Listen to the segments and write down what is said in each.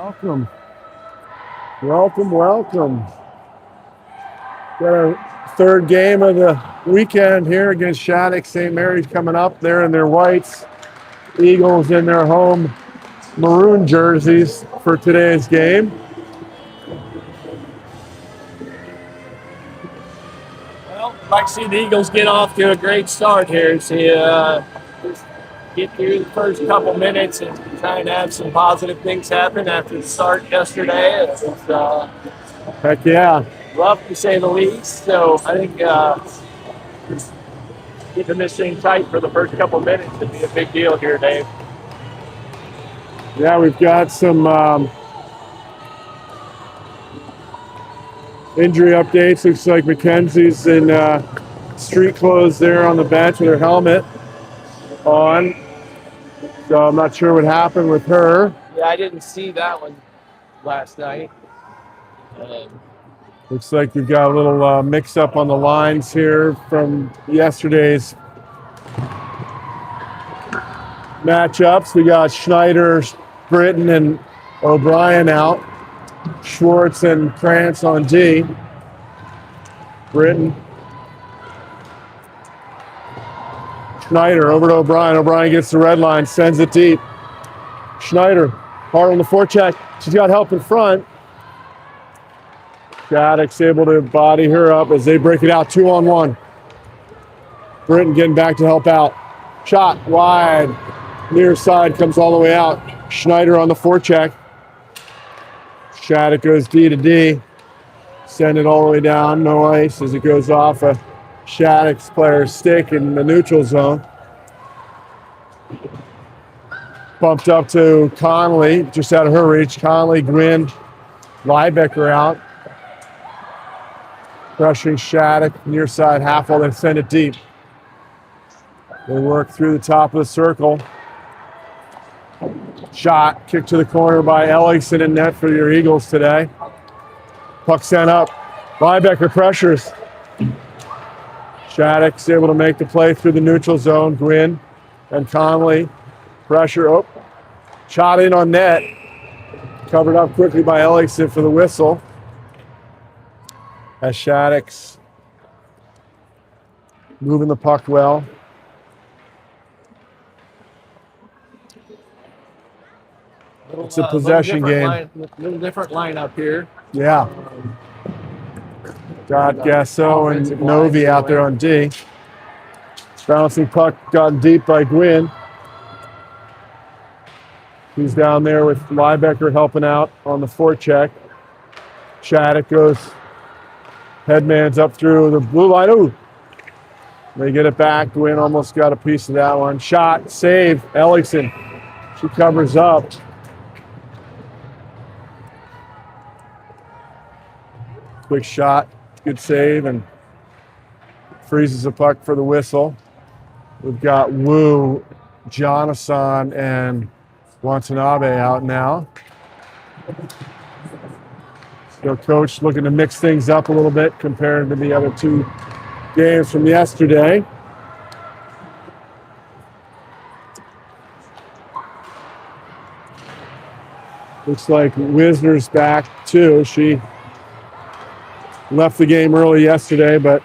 Welcome. Welcome, welcome. Got our third game of the weekend here against Shattuck. St. Mary's coming up. They're in their whites. Eagles in their home maroon jerseys for today's game. Well, I'd like to see the Eagles get off to a great start here. See, get through the first couple minutes and try and have some positive things happen after the start yesterday. It was Heck yeah. rough to say the least. So I think keeping this thing tight for the first couple minutes would be a big deal here, Dave. Yeah, we've got some injury updates. Looks like Mackenzie's in street clothes there on the bench with her helmet on. So I'm not sure what happened with her. Yeah, I didn't see that one last night. Looks like we've got a little mix-up on the lines here from yesterday's matchups. We got Schneider, Britton, and O'Brien out. Schwartz and Krantz on D. Britton. Schneider over to O'Brien. O'Brien gets the red line, sends it deep. Schneider, hard on the forecheck. She's got help in front. Shattuck's able to body her up as they break it out 2-on-1. Britton getting back to help out. Shot wide. Near side comes all the way out. Schneider on the forecheck. Shattuck goes D to D. Send it all the way down. No ice as it goes off a Shattuck's player's stick in the neutral zone. Bumped up to Connolly, just out of her reach. Connolly, Gwynn, Liebecker out. Pressuring Shattuck, near side half wall, then send it deep. They work through the top of the circle. Shot, kick to the corner by Ellingson in net for your Eagles today. Puck sent up. Liebecker pressures. Shattuck's able to make the play through the neutral zone. Gwynn and Connolly. Pressure. Oh, shot in on net. Covered up quickly by Ellingson for the whistle. As Shattuck's moving the puck well. It's a possession game. Little different lineup here. Yeah. Got Gasso and Novi out there on D. Bouncing puck gotten deep by Gwynn. He's down there with Liebecker helping out on the forecheck. Shattuck goes headman's up through the blue line. Ooh. They get it back. Gwynn almost got a piece of that one. Shot, save, Ellingson. She covers up. Quick shot, good save, and freezes the puck for the whistle. We've got Wu, Jonathan, and Watanabe out now. So coach looking to mix things up a little bit compared to the other two games from yesterday. Looks like Wisner's back too. She left the game early yesterday, but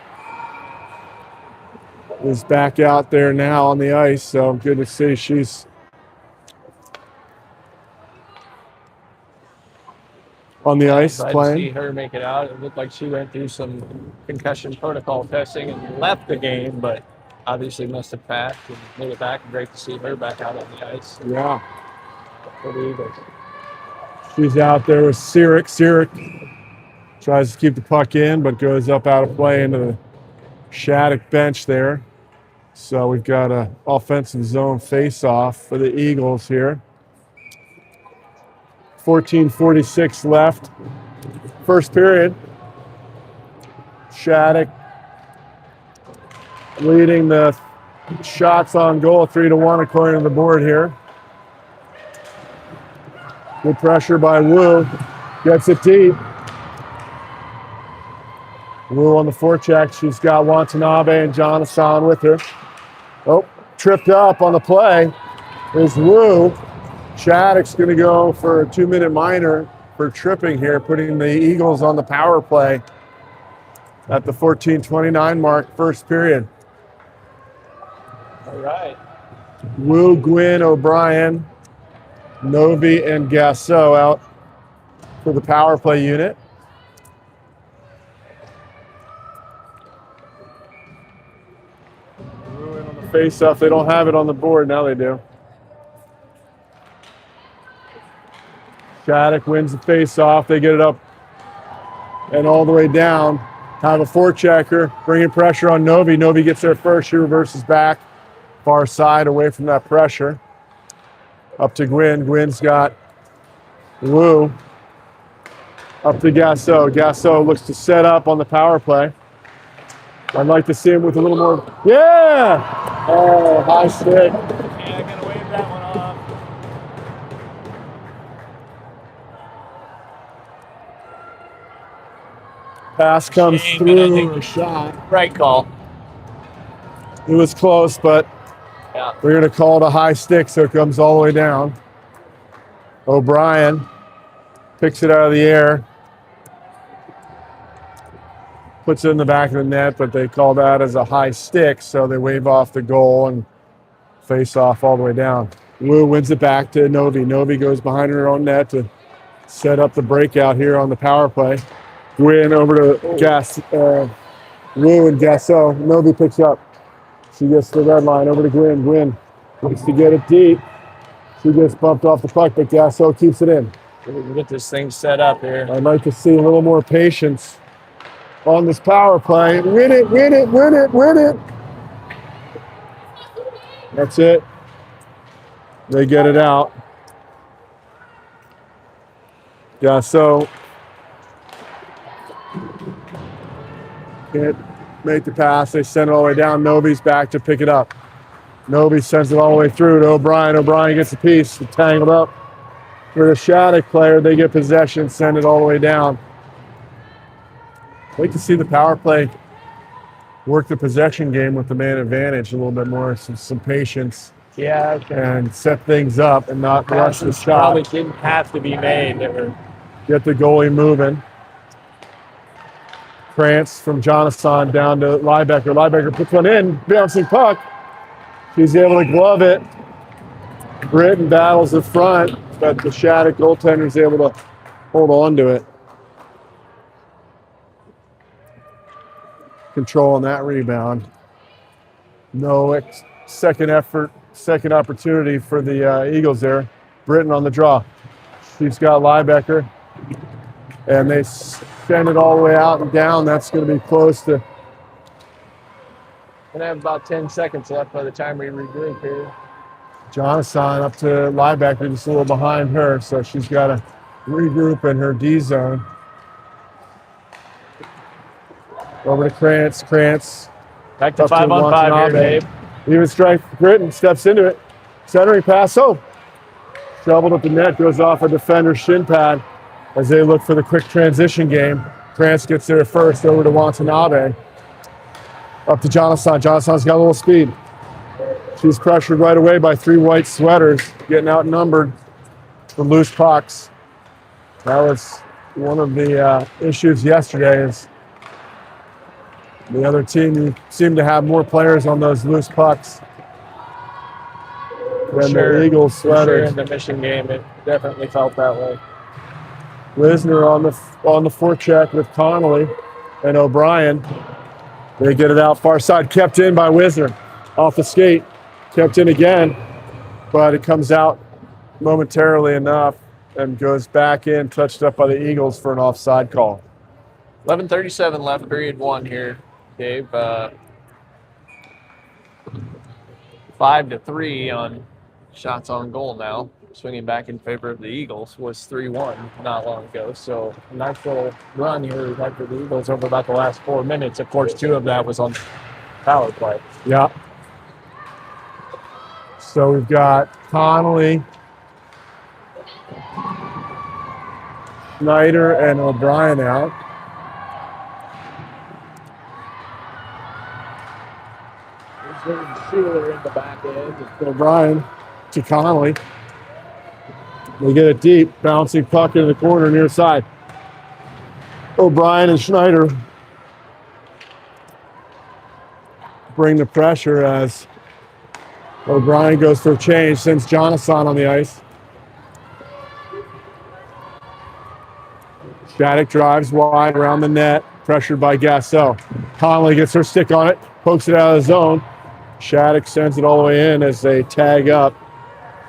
is back out there now on the ice. So good to see she's on the ice playing. See her make it out. It looked like she went through some concussion protocol testing and left the game, but obviously must have passed and made it back. Great to see her back out on the ice. Yeah. For the Eagles. She's out there with Sirik. Sirik tries to keep the puck in, but goes up out of play into the Shattuck bench there. So we've got an offensive zone face-off for the Eagles here. 14:46 left. First period. Shattuck leading the shots on goal 3-1 according to the board here. Good pressure by Wu. Gets it deep. Wu on the forecheck. She's got Watanabe and Jonathan with her. Oh, tripped up on the play is Wu. Shattuck's going to go for a 2-minute minor for tripping here, putting the Eagles on the power play at the 14:29 mark, first period. All right. Wu, Gwynn, O'Brien, Novi, and Gasso out for the power play unit. Wu in on the face-off. They don't have it on the board. Now they do. Shattuck wins the face-off. They get it up and all the way down. Have a forechecker, bringing pressure on Novi. Novi gets there first. She reverses back. Far side, away from that pressure. Up to Gwynn. Gwynn's got Wu. Up to Gasso. Gasso looks to set up on the power play. I'd like to see him with a little more. Yeah! Oh, high stick. Yeah, I'm gonna wave that one off. Pass comes Shame, but I through think a shot. Right call. It was close, but Yeah. we're going to call it a high stick, so it comes all the way down. O'Brien picks it out of the air, puts it in the back of the net, but they call that as a high stick, so they wave off the goal and face off all the way down. Wu wins it back to Novi. Novi goes behind her own net to set up the breakout here on the power play. Gwynn over to Wu and Gasso. Novi picks up. She gets to the red line over to Gwynn. Gwynn looks to get it deep. She gets bumped off the puck, but Gasso keeps it in. We can get this thing set up here. I'd like to see a little more patience on this power play. Win it, win it, win it, win it. That's it. They get it out. Gasso can't make the pass. They send it all the way down. Novi's back to pick it up. Novi sends it all the way through to O'Brien. O'Brien gets a piece, tangled up for the Shattuck player. They get possession, send it all the way down. I'd like to see the power play work the possession game with the man advantage a little bit more, some patience. Yeah, okay. And set things up and not rush the shot. Probably didn't have to be made. They were Get the goalie moving. Krantz from Jonathan down to Liebecker. Liebecker puts one in, bouncing puck. She's able to glove it. Britton battles the front, but the Shattuck goaltender is able to hold on to it. Control on that rebound. No second opportunity for the Eagles there. Britton on the draw. She's got Liebecker. And they send it all the way out and down. That's going to be close to. gonna have about 10 seconds left by the time we regroup here. Jonathan up to Liebecker, just a little behind her, so she's got to regroup in her D zone. Over to Krantz. Krantz. Back to 5-on-5 here, Dave. Even strike. Britton steps into it. Centering pass. Oh. Shoveled at the net, goes off a defender's shin pad as they look for the quick transition game. Krantz gets there first over to Watanabe. Up to Jonathan. Jonathan's got a little speed. She's pressured right away by three white sweaters, getting outnumbered for loose pucks. That was one of the issues yesterday is the other team seemed to have more players on those loose pucks than the Eagles sweaters. Sure, in the Mission game, it definitely felt that way. Wisner on the forecheck with Connolly and O'Brien. They get it out far side, kept in by Wisner. Off the skate, kept in again, but it comes out momentarily enough and goes back in, touched up by the Eagles for an offside call. 11:37 left, period one here, Dave. 5-3 on shots on goal now. Swinging back in favor of the Eagles was 3-1 not long ago. So a nice little run here we've had for the Eagles over about the last 4 minutes. Of course, 2 of that was on power play. Yeah. So we've got Connolly, Snyder, and O'Brien out. There's Schuler in the back end. O'Brien to Connolly. They get it deep, bouncing puck into the corner near side. O'Brien and Schneider bring the pressure as O'Brien goes for a change, sends Jonathan on the ice. Shattuck drives wide around the net, pressured by Gasso. Conley gets her stick on it, pokes it out of the zone. Shattuck sends it all the way in as they tag up.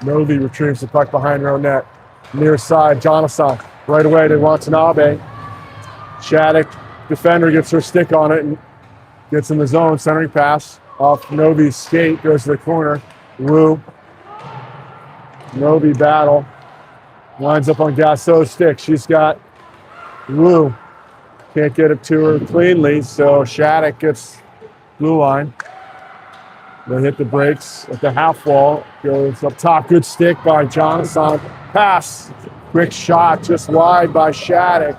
Novi retrieves the puck behind her own net. Near side, Jonathan right away to Watanabe. Shattuck, defender, gets her stick on it and gets in the zone. Centering pass off Novi's skate, goes to the corner. Wu. Novi battle. Lines up on Gasso's stick. She's got Wu. Can't get it to her cleanly, so Shattuck gets blue line. They hit the brakes at the half wall. Goes up top. Good stick by Johnson. Pass. Quick shot just wide by Shattuck.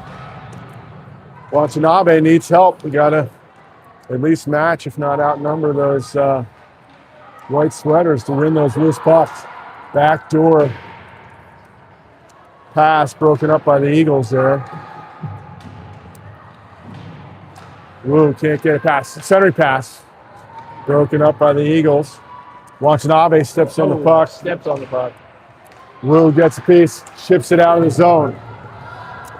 Watanabe needs help. We got to at least match, if not outnumber, those white sweaters to win those loose pucks. Backdoor pass broken up by the Eagles there. Wu can't get a pass. Centering pass. Broken up by the Eagles. Watanabe steps on the puck. Steps on the puck. Wu gets a piece, ships it out of the zone.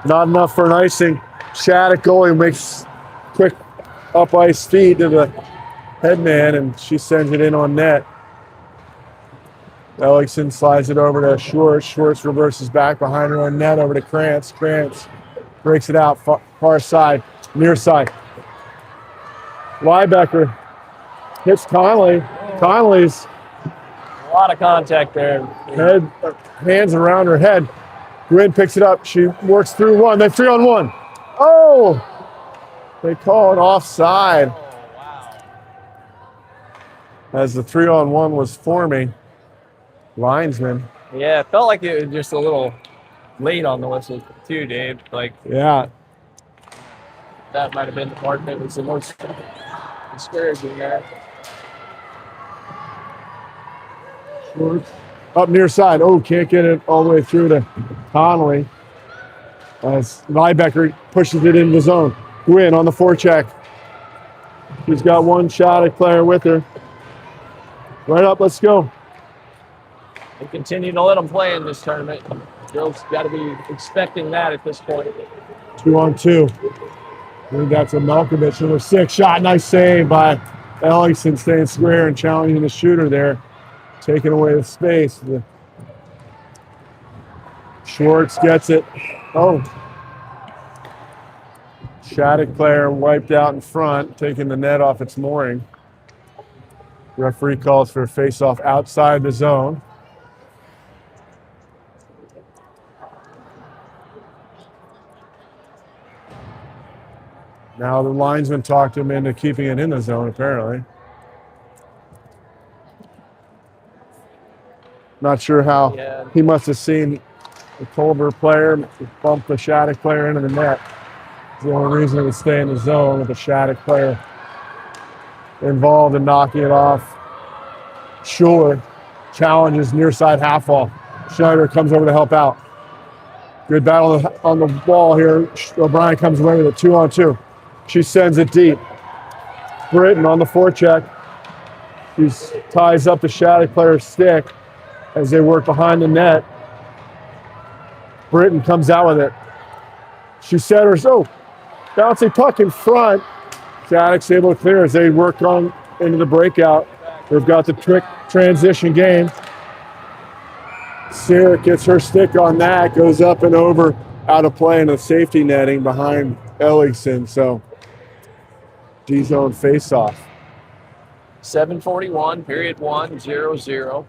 Not enough for an icing. Shattuck goalie makes quick up ice feed to the headman, and she sends it in on net. Ellickson slides it over to Schwartz. Schwartz reverses back behind her own net over to Krantz. Krantz breaks it out far side, near side. Liebecker hits Conley. Conley's A lot of contact there. hands around her head. Gwynn picks it up. She works through one. Then 3-on-1. Oh! They call it offside. Oh, wow. As the 3-on-1 was forming. Linesman. Yeah, it felt like it was just a little late on the whistle too, Dave. Like Yeah. that might have been the part that was the most discouraging there. Up near side. Oh, can't get it all the way through to Connolly. As Liebecker pushes it into the zone. Gwynn on the forecheck. She's got one Shattuck player with her. Right up, let's go. They continue to let them play in this tournament. Girls got to be expecting that at this point. 2-on-2. I think that's a Malkovich. Number 6 shot. Nice save by Ellickson, staying square and challenging the shooter there. Taking away the space. Schwartz gets it. Oh. Shattuck player wiped out in front, taking the net off its mooring. Referee calls for a face-off outside the zone. Now the linesman talked him into keeping it in the zone, apparently. Not sure how. Yeah. He must have seen the Culver player bump the Shattuck player into the net. It's the only reason it would stay in the zone with the Shattuck player involved in knocking it off. Schuler challenges near side half wall. Schneider comes over to help out. Good battle on the ball here. O'Brien comes away with a 2-on-2. She sends it deep. Britton on the forecheck. She ties up the Shattuck player's stick as they work behind the net. Britton comes out with it. She centers. Oh, bouncing puck in front. Shattuck's able to clear as they work on into the breakout. They've got the trick transition game. Sarah gets her stick on that, goes up and over, out of play in the safety netting behind Ellickson. So, D-zone face-off. 7:41, period 1, 0-0.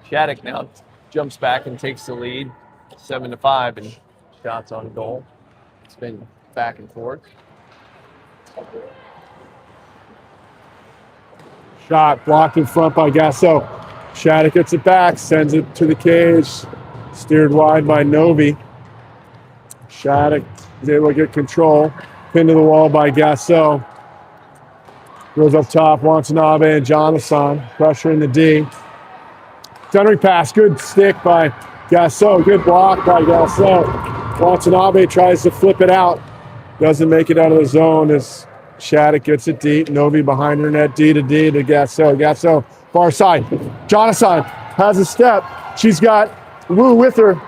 Shattuck now jumps back and takes the lead, 7-5, and shots on goal. It's been back and forth. Shot blocked in front by Gasso. Shattuck gets it back, sends it to the cage. Steered wide by Novi. Shattuck is able to get control. Pinned to the wall by Gasso. Goes up top, Watanabe and Jonathan. Pressure in the D. Centering pass, good stick by Gasso. Good block by Gasso. Watanabe tries to flip it out. Doesn't make it out of the zone as Shattuck gets it deep. Novi behind her net, D to Gasso. Gasso, far side. Jonathan has a step. She's got Wu with her.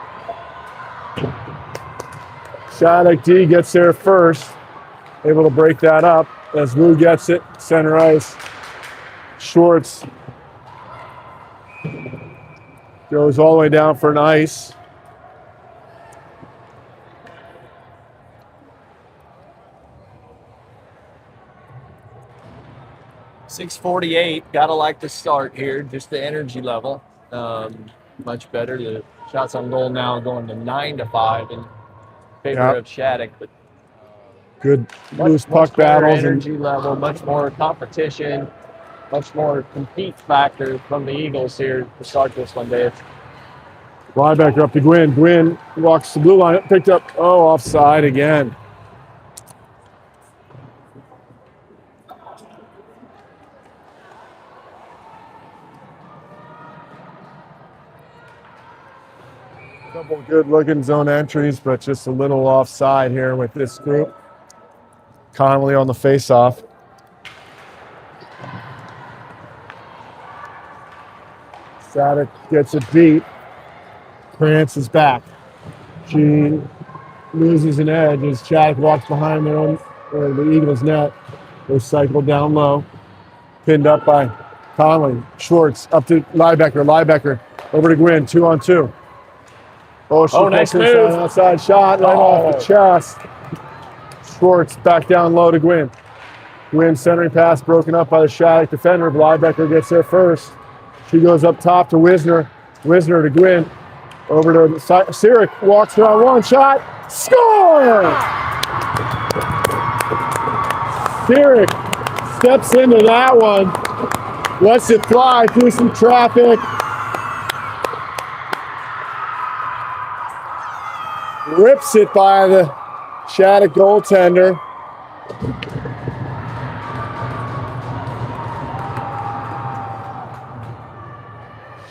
Shattuck D gets there first. Able to break that up as Wu gets it. Center ice. Schwartz goes all the way down for an ice. .648. Gotta like the start here. Just the energy level. Much better. The shots on goal now going to 9-5 in favor of Shattuck. But good loose puck battles. Energy level, much more competition, much more compete factor from the Eagles here to start this one, Dave. Linebacker up to Gwynn. Gwynn walks the blue line, picked up, offside again. Couple good-looking zone entries, but just a little offside here with this group. Connolly on the face-off. Shattuck gets it deep. Krantz is back. She loses an edge as Shattuck walks behind their own, the Eagles' net. They cycle down low. Pinned up by Connolly. Schwartz up to Liebecker. Liebecker over to Gwynn. 2-on-2. Nice move. Outside shot right off the chest. Schwartz back down low to Gwynn. Gwynn centering pass broken up by the Shattuck defender. Liebecker gets there first. She goes up top to Wisner. Wisner to Gwynn. Over to Sirik. Walks around one shot. Score! Sirik steps into that one. Lets it fly through some traffic. Rips it by the Shattuck goaltender.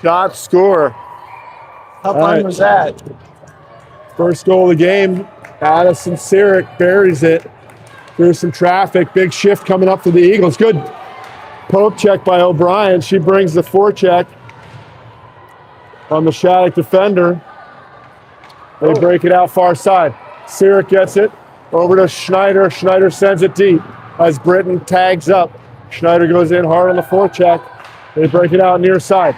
Shot, score. How fun was that? First goal of the game. Addison Sirik buries it through some traffic. Big shift coming up for the Eagles. Good poke check by O'Brien. She brings the forecheck on the Shattuck defender. They break it out far side. Sirik gets it over to Schneider. Schneider sends it deep as Britton tags up. Schneider goes in hard on the forecheck. They break it out near side.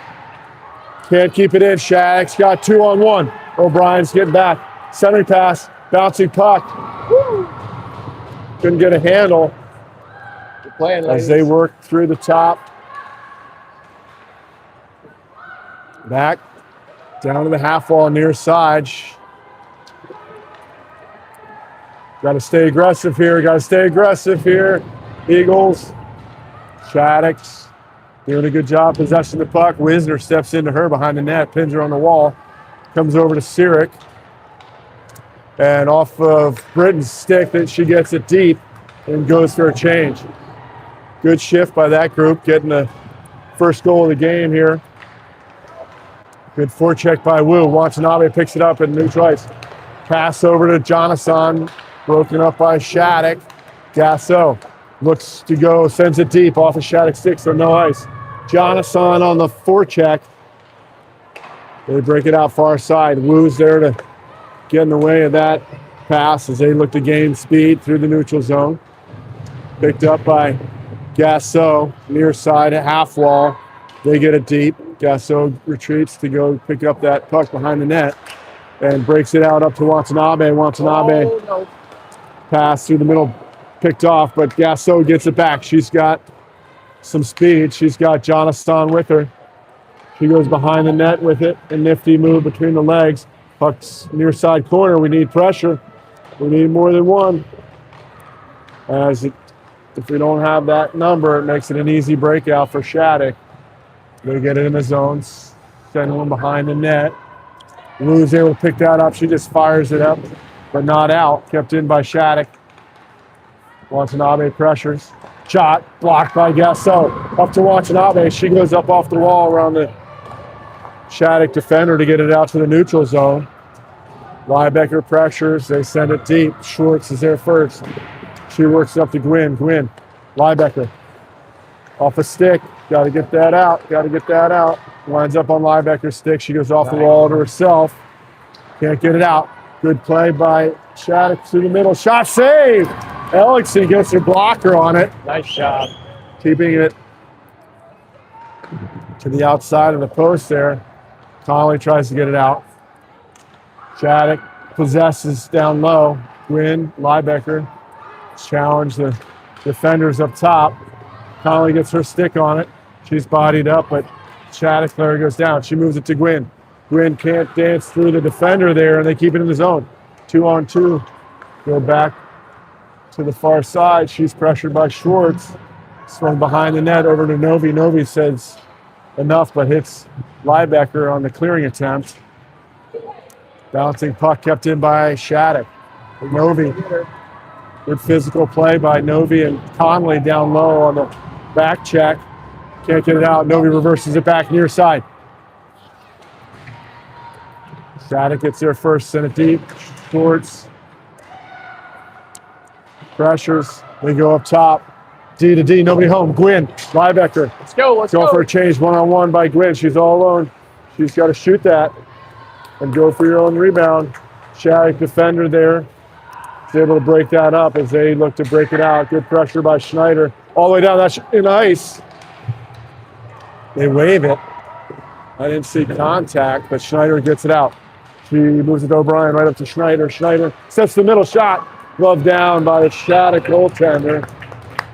Can't keep it in. Shattuck's got 2-on-1. O'Brien's getting back. Centering pass. Bouncing puck. Woo! Couldn't get a handle as they work through the top. Back. Down to the half wall near side. Got to stay aggressive here. Eagles. Shattuck's doing a good job possessing the puck. Wisner steps into her behind the net, pins her on the wall. Comes over to Sirik. And off of Britton's stick, that she gets it deep and goes for a change. Good shift by that group, getting the first goal of the game here. Good forecheck by Wu. Watanabe picks it up at neutral ice. Pass over to Jonathan, broken up by Shattuck. Gasso looks to go, sends it deep off of Shattuck's stick, so no ice. Jonathan on the forecheck. They break it out far side. Wu's there to get in the way of that pass as they look to gain speed through the neutral zone. Picked up by Gasso, near side, half wall. They get it deep. Gasso retreats to go pick up that puck behind the net and breaks it out up to Watanabe. Watanabe pass through the middle, picked off, but Gasso gets it back. She's got some speed. She's got Jonathan with her. She goes behind the net with it. A nifty move between the legs. Puck's near side corner. We need pressure. We need more than one. If we don't have that number, it makes it an easy breakout for Shattuck. They get it in the zones. Send one behind the net. Lou's able to pick that up. She just fires it up, but not out. Kept in by Shattuck. Watanabe pressures. Shot blocked by Gasso. Up to Watanabe. She goes up off the wall around the Shattuck defender to get it out to the neutral zone. Liebecker pressures. They send it deep. Schwartz is there first. She works up to Gwynn. Gwynn. Liebecker. Off a stick. Got to get that out. Got to get that out. Winds up on Liebecker's stick. She goes off the wall to herself. Can't get it out. Good play by Shattuck through the middle. Shot saved. Ellickson gets her blocker on it. Nice job. Keeping it to the outside of the post there. Conley tries to get it out. Shattuck possesses down low. Gwynn, Liebecker challenge the defenders up top. Conley gets her stick on it. She's bodied up, but Shattuck there goes down. She moves it to Gwynn. Gwynn can't dance through the defender there, and they keep it in the zone. 2-on-2. Go back to the far side. She's pressured by Schwartz. Swung behind the net over to Novi. Novi says enough, but hits Liebecker on the clearing attempt. Bouncing puck kept in by Shattuck. Novi. Good physical play by Novi and Conley down low on the back check. Can't get it out. Novi reverses it back near side. Shattuck gets there first, sent it deep. Schwartz. Pressures. They go up top. D to D, nobody home. Gwynn, Liebecker. Let's go. Going for a change, one-on-one by Gwynn. She's all alone. She's got to shoot that and go for your own rebound. Shattuck defender there. Is able to break that up as they look to break it out. Good pressure by Schneider. All the way down. That's in ice. They wave it. I didn't see contact, but Schneider gets it out. She moves it to O'Brien right up to Schneider. Schneider sets the middle shot. Glove down by the Shattuck goaltender.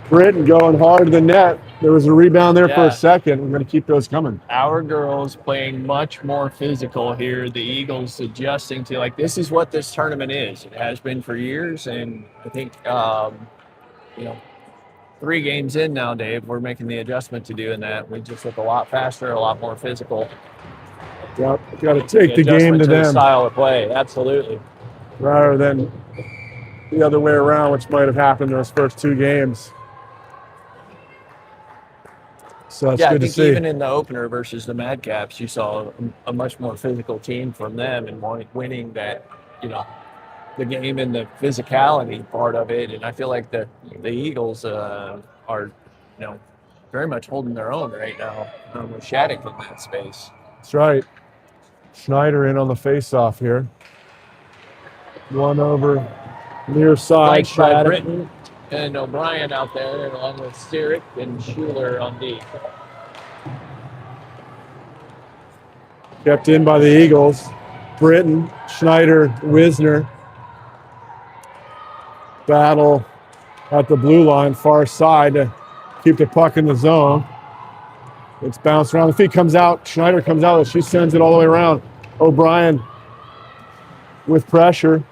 Britton going hard to the net. There was a rebound there for a second. We're going to keep those coming. Our girls playing much more physical here. The Eagles adjusting to, like, this is what this tournament is. It has been for years, and I think, 3 games in now, Dave, we're making the adjustment to doing that. We just look a lot faster, a lot more physical. Yep, got to take the game to them. Style of play, absolutely. Rather than the other way around, which might have happened in those first 2 games. So it's good to see. Even in the opener versus the Madcaps, you saw a much more physical team from them and winning that, the game and the physicality part of it. And I feel like the Eagles are, very much holding their own right now with Shattuck in that space. That's right. Schneider in on the face-off here. One over near side. Flanked by Britton and O'Brien out there, along with Steerick and Schuler on D. Kept in by the Eagles. Britton, Schneider, Wisner. Battle at the blue line, far side to keep the puck in the zone. It's bounced around the feet, comes out. Schneider comes out. She sends it all the way around. O'Brien with pressure,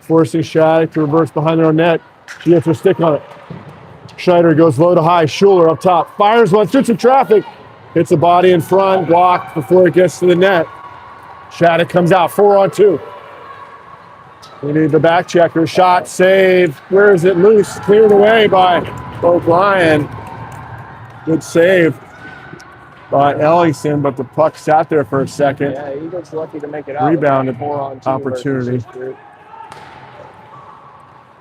forcing Shattuck to reverse behind their own net. She gets her stick on it. Schneider goes low to high. Schuler up top. Fires one through some traffic. Hits a body in front, blocked before it gets to the net. Shattuck comes out, 4-on-2. We need the back checker. Shot, save. Where is it? Loose. Cleared away by O'Brien. Good save by Ellingson, but the puck sat there for a second. Yeah, Eagles lucky to make it out. Rebounded 4-on-2 opportunity.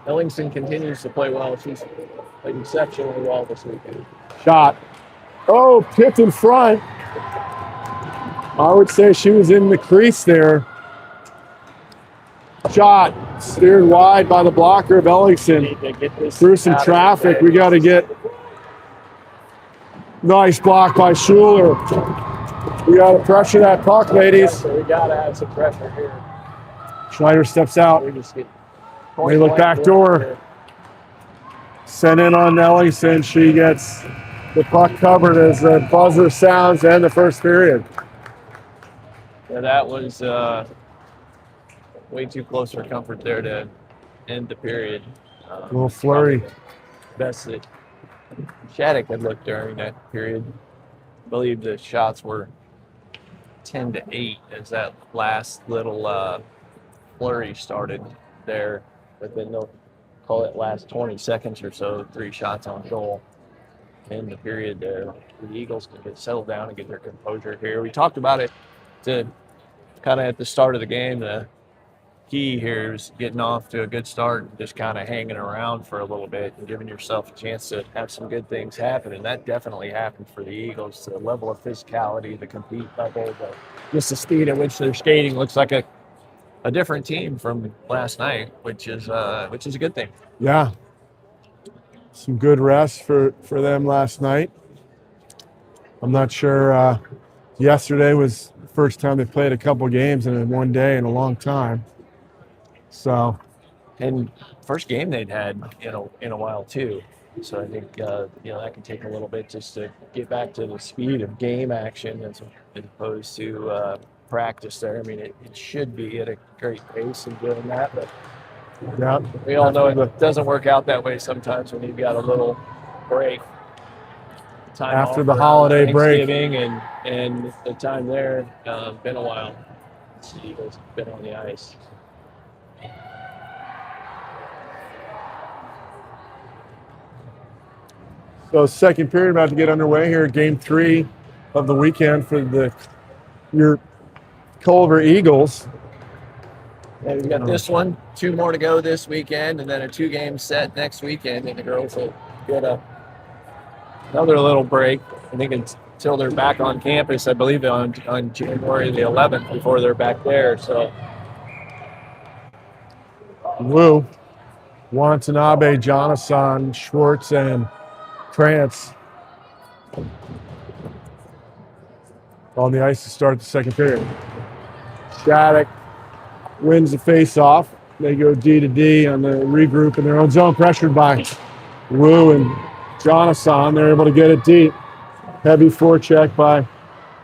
Ellingson continues to play well. She's played exceptionally well this weekend. Shot. Oh, pipped in front. I would say she was in the crease there. Shot. Steered wide by the blocker of Ellingson. Through some traffic. We got to get. Nice block by Schuler. We got to pressure that puck, ladies. So we got to have some pressure here. Schneider steps out. They look back door. Sent in on Ellingson. She gets the puck covered as the buzzer sounds to end the first period. Yeah, that was way too close for comfort there to end the period. A little flurry. Best that Shattuck had looked during that period. I believe the shots were 10-8 as that last little flurry started there. But then they'll call it last 20 seconds or so, 3 shots on goal in the period there. The Eagles can get settled down and get their composure here. We talked about it to kind of at the start of the game, the key here is getting off to a good start and just kind of hanging around for a little bit and giving yourself a chance to have some good things happen. And that definitely happened for the Eagles. The level of physicality, the compete level, just the speed at which they're skating looks like a different team from last night, which is a good thing. Yeah. Some good rest for them last night. I'm not sure. Yesterday was the first time they played a couple games in one day in a long time. So, and first game they'd had in a while too. So I think that can take a little bit just to get back to the speed of game action as opposed to practice there. I mean, it should be at a great pace and doing that, but yeah, we all know it doesn't work out that way sometimes when you've got a little break. Time after the holiday break. And the time there, been a while. The Eagles have been on the ice. So second period about to get underway here. Game 3 of the weekend for your Culver Eagles. And we've got this one, 2 more to go this weekend, and then a 2-game set next weekend. And the girls will get another little break. I think until they're back on campus, I believe on January the 11th before they're back there. So, Wu, Watanabe, Jonathan, Schwartz, and Krantz on the ice to start the second period. Shattuck wins the face-off. They go D to D on the regroup in their own zone, pressured by Wu and Jonathan. They're able to get it deep. Heavy forecheck by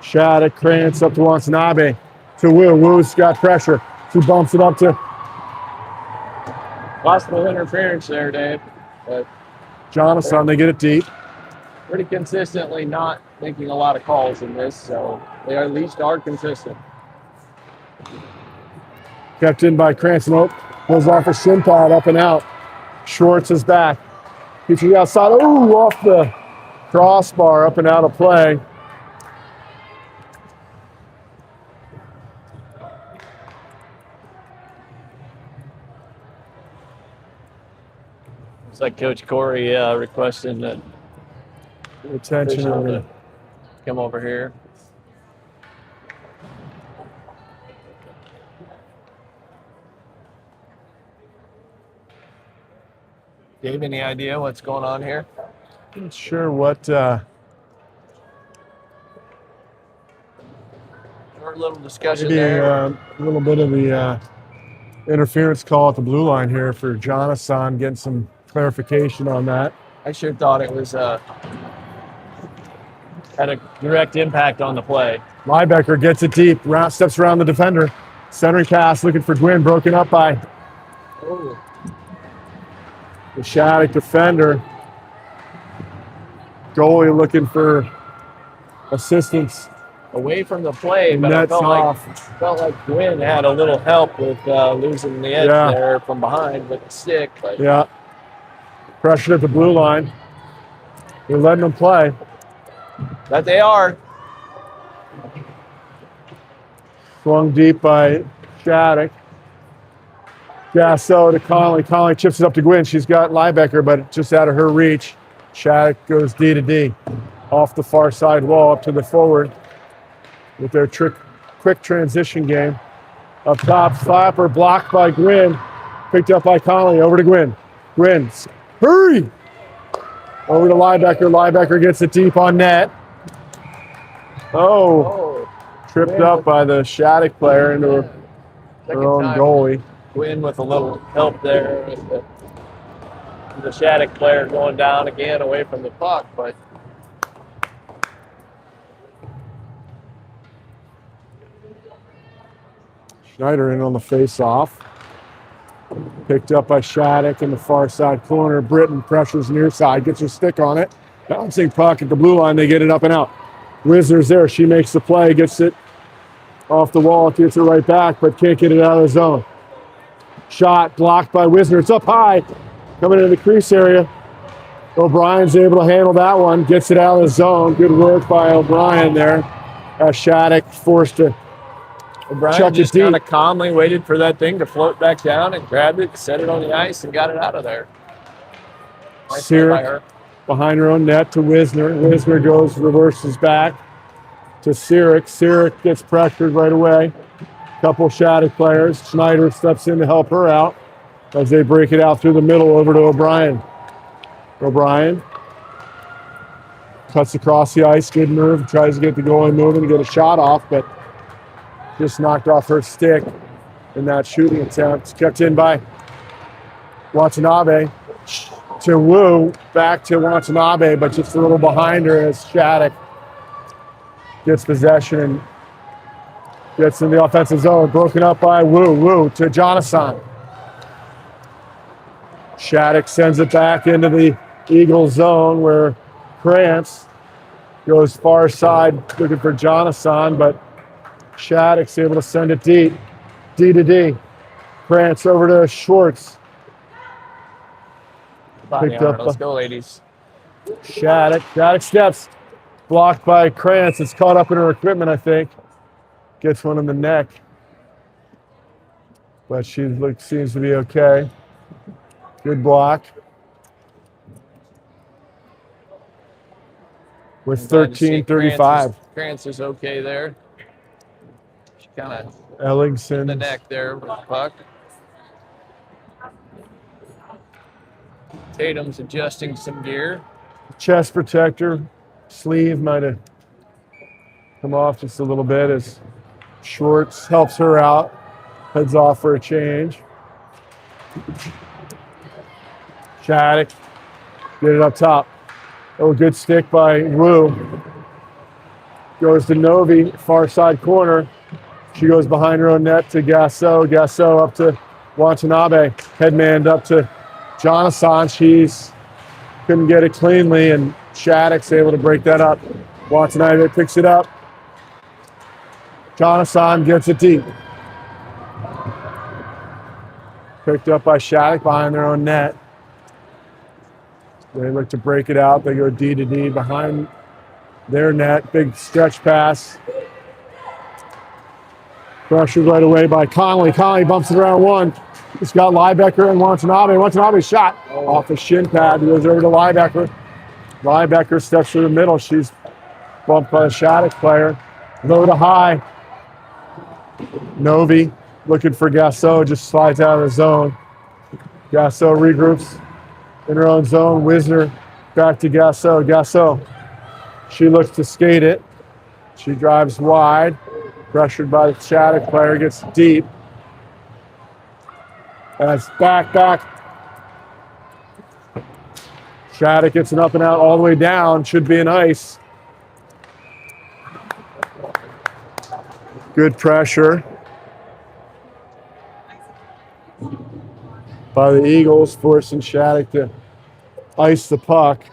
Shattuck. Krantz up to Watanabe. To Wu. Wu's got pressure. He bumps it up to possible interference there, Dave. But Jonathan. They get it deep. Pretty consistently not making a lot of calls in this, so they at least are consistent. Kept in by Krantz. Nope. Goes off a shin pad up and out. Schwartz is back. He's to the outside. Ooh, off the crossbar, up and out of play. It's like Coach Corey requesting that attention to come over here. Dave, any idea what's going on here? Not sure what. Short little discussion maybe there. A little bit of the interference call at the blue line here for Jonathan, getting some clarification on that. I sure thought it was had a direct impact on the play. Liebecker gets it deep, steps around the defender. Centering pass, looking for Gwynn, broken up by the Shattuck defender. Goalie looking for assistance. Away from the play, but I felt like Gwynn had a little help with losing the edge there from behind with the stick. But yeah. Pressure at the blue line. They're letting them play. That they are. Swung deep by Shattuck. Gasso to Conley. Conley chips it up to Gwynn. She's got Liebecker, but just out of her reach. Shattuck goes D to D. Off the far side wall up to the forward with their quick transition game. Up top, Flapper blocked by Gwynn. Picked up by Conley. Over to Gwynn. Gwynn, hurry! Over to Liebecker. Liebecker gets it deep on net. Tripped up by the Shattuck player into her own goalie. Gwynn with a little help there. With the Shattuck player going down again away from the puck, but Schneider in on the face-off. Picked up by Shattuck in the far side corner. Britton pressures near side, gets her stick on it. Bouncing puck at the blue line, they get it up and out. Wisner's there, she makes the play, gets it off the wall, gets it right back, but can't get it out of the zone. Shot blocked by Wisner, it's up high, coming into the crease area. O'Brien's able to handle that one, gets it out of the zone. Good work by O'Brien there. Shattuck forced to O'Brien chucked it just kind deep. of calmly waited for that thing to float back down and grabbed it, set it on the ice, and got it out of there. Nice play by her. Sirik behind her own net to Wisner. Wisner reverses back to Sirik. Sirik gets pressured right away. Couple Shattuck players. Schneider steps in to help her out as they break it out through the middle over to O'Brien. O'Brien cuts across the ice. Good move. Tries to get the goalie moving to get a shot off, but just knocked off her stick in that shooting attempt. Kept in by Watanabe to Wu. Back to Watanabe, but just a little behind her as Shattuck gets possession and gets in the offensive zone. Broken up by Wu. Wu to Jonathan. Shattuck sends it back into the Eagles zone where Krantz goes far side looking for Jonathan, but Shattuck's able to send it deep. D to D. Krantz over to Schwartz. Picked up. Let's go, ladies. Shattuck. Shattuck steps. Blocked by Krantz. It's caught up in her equipment, I think. Gets one in the neck. But she seems to be okay. Good block. With 13:35. Krantz is okay there. She kind of Ellingson. in the neck there with the puck. Tatum's adjusting some gear. Chest protector. Sleeve might have come off just a little bit as Schwartz helps her out. Heads off for a change. Shattuck. Get it up top. Oh, good stick by Wu. Goes to Novi, far side corner. She goes behind her own net to Gasso. Gasso up to Watanabe. Headman up to Jonathan. She's couldn't get it cleanly, and Shattuck's able to break that up. Watanabe picks it up. Jonathan gets it deep. Picked up by Shattuck behind their own net. They look to break it out. They go D to D behind their net. Big stretch pass. Pressured right away by Conley. Conley bumps it around one. It's got Liebecker and Watanabe. Watanabe shot off the shin pad. Goes over to Liebecker. Liebecker steps through the middle. She's bumped by a Shattuck player. Low to high. Novi looking for Gasso. Just slides out of the zone. Gasso regroups in her own zone. Wisner back to Gasso. Gasso. She looks to skate it. She drives wide. Pressured by the Shattuck player. Gets deep. And it's back. Shattuck gets an up and out all the way down. Should be an ice. Good pressure by the Eagles, forcing Shattuck to ice the puck.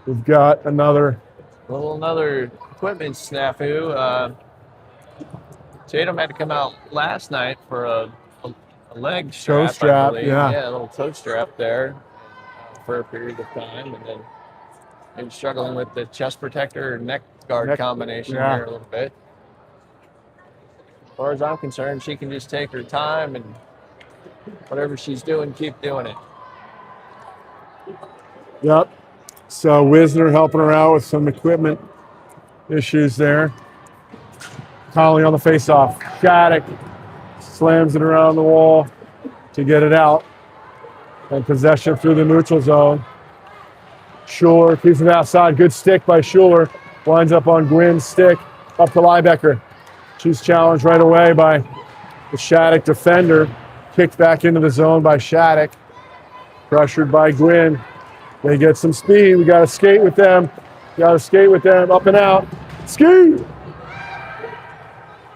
We've got another equipment snafu. Tatum had to come out last night for a leg strap, toe strap. I believe. Yeah, a little toe strap there for a period of time, and then maybe struggling with the chest protector or neck guard combination here a little bit. As far as I'm concerned, she can just take her time and whatever she's doing, keep doing it. Yep. So Wisner helping her out with some equipment issues there. Conley on the faceoff. Shattuck slams it around the wall to get it out. And possession through the neutral zone. Schuler keeps it outside. Good stick by Schuler. Winds up on Gwynn's stick. Up to Liebecker. She's challenged right away by the Shattuck defender. Kicked back into the zone by Shattuck. Pressured by Gwynn. They get some speed. We got to skate with them. Up and out. Ski!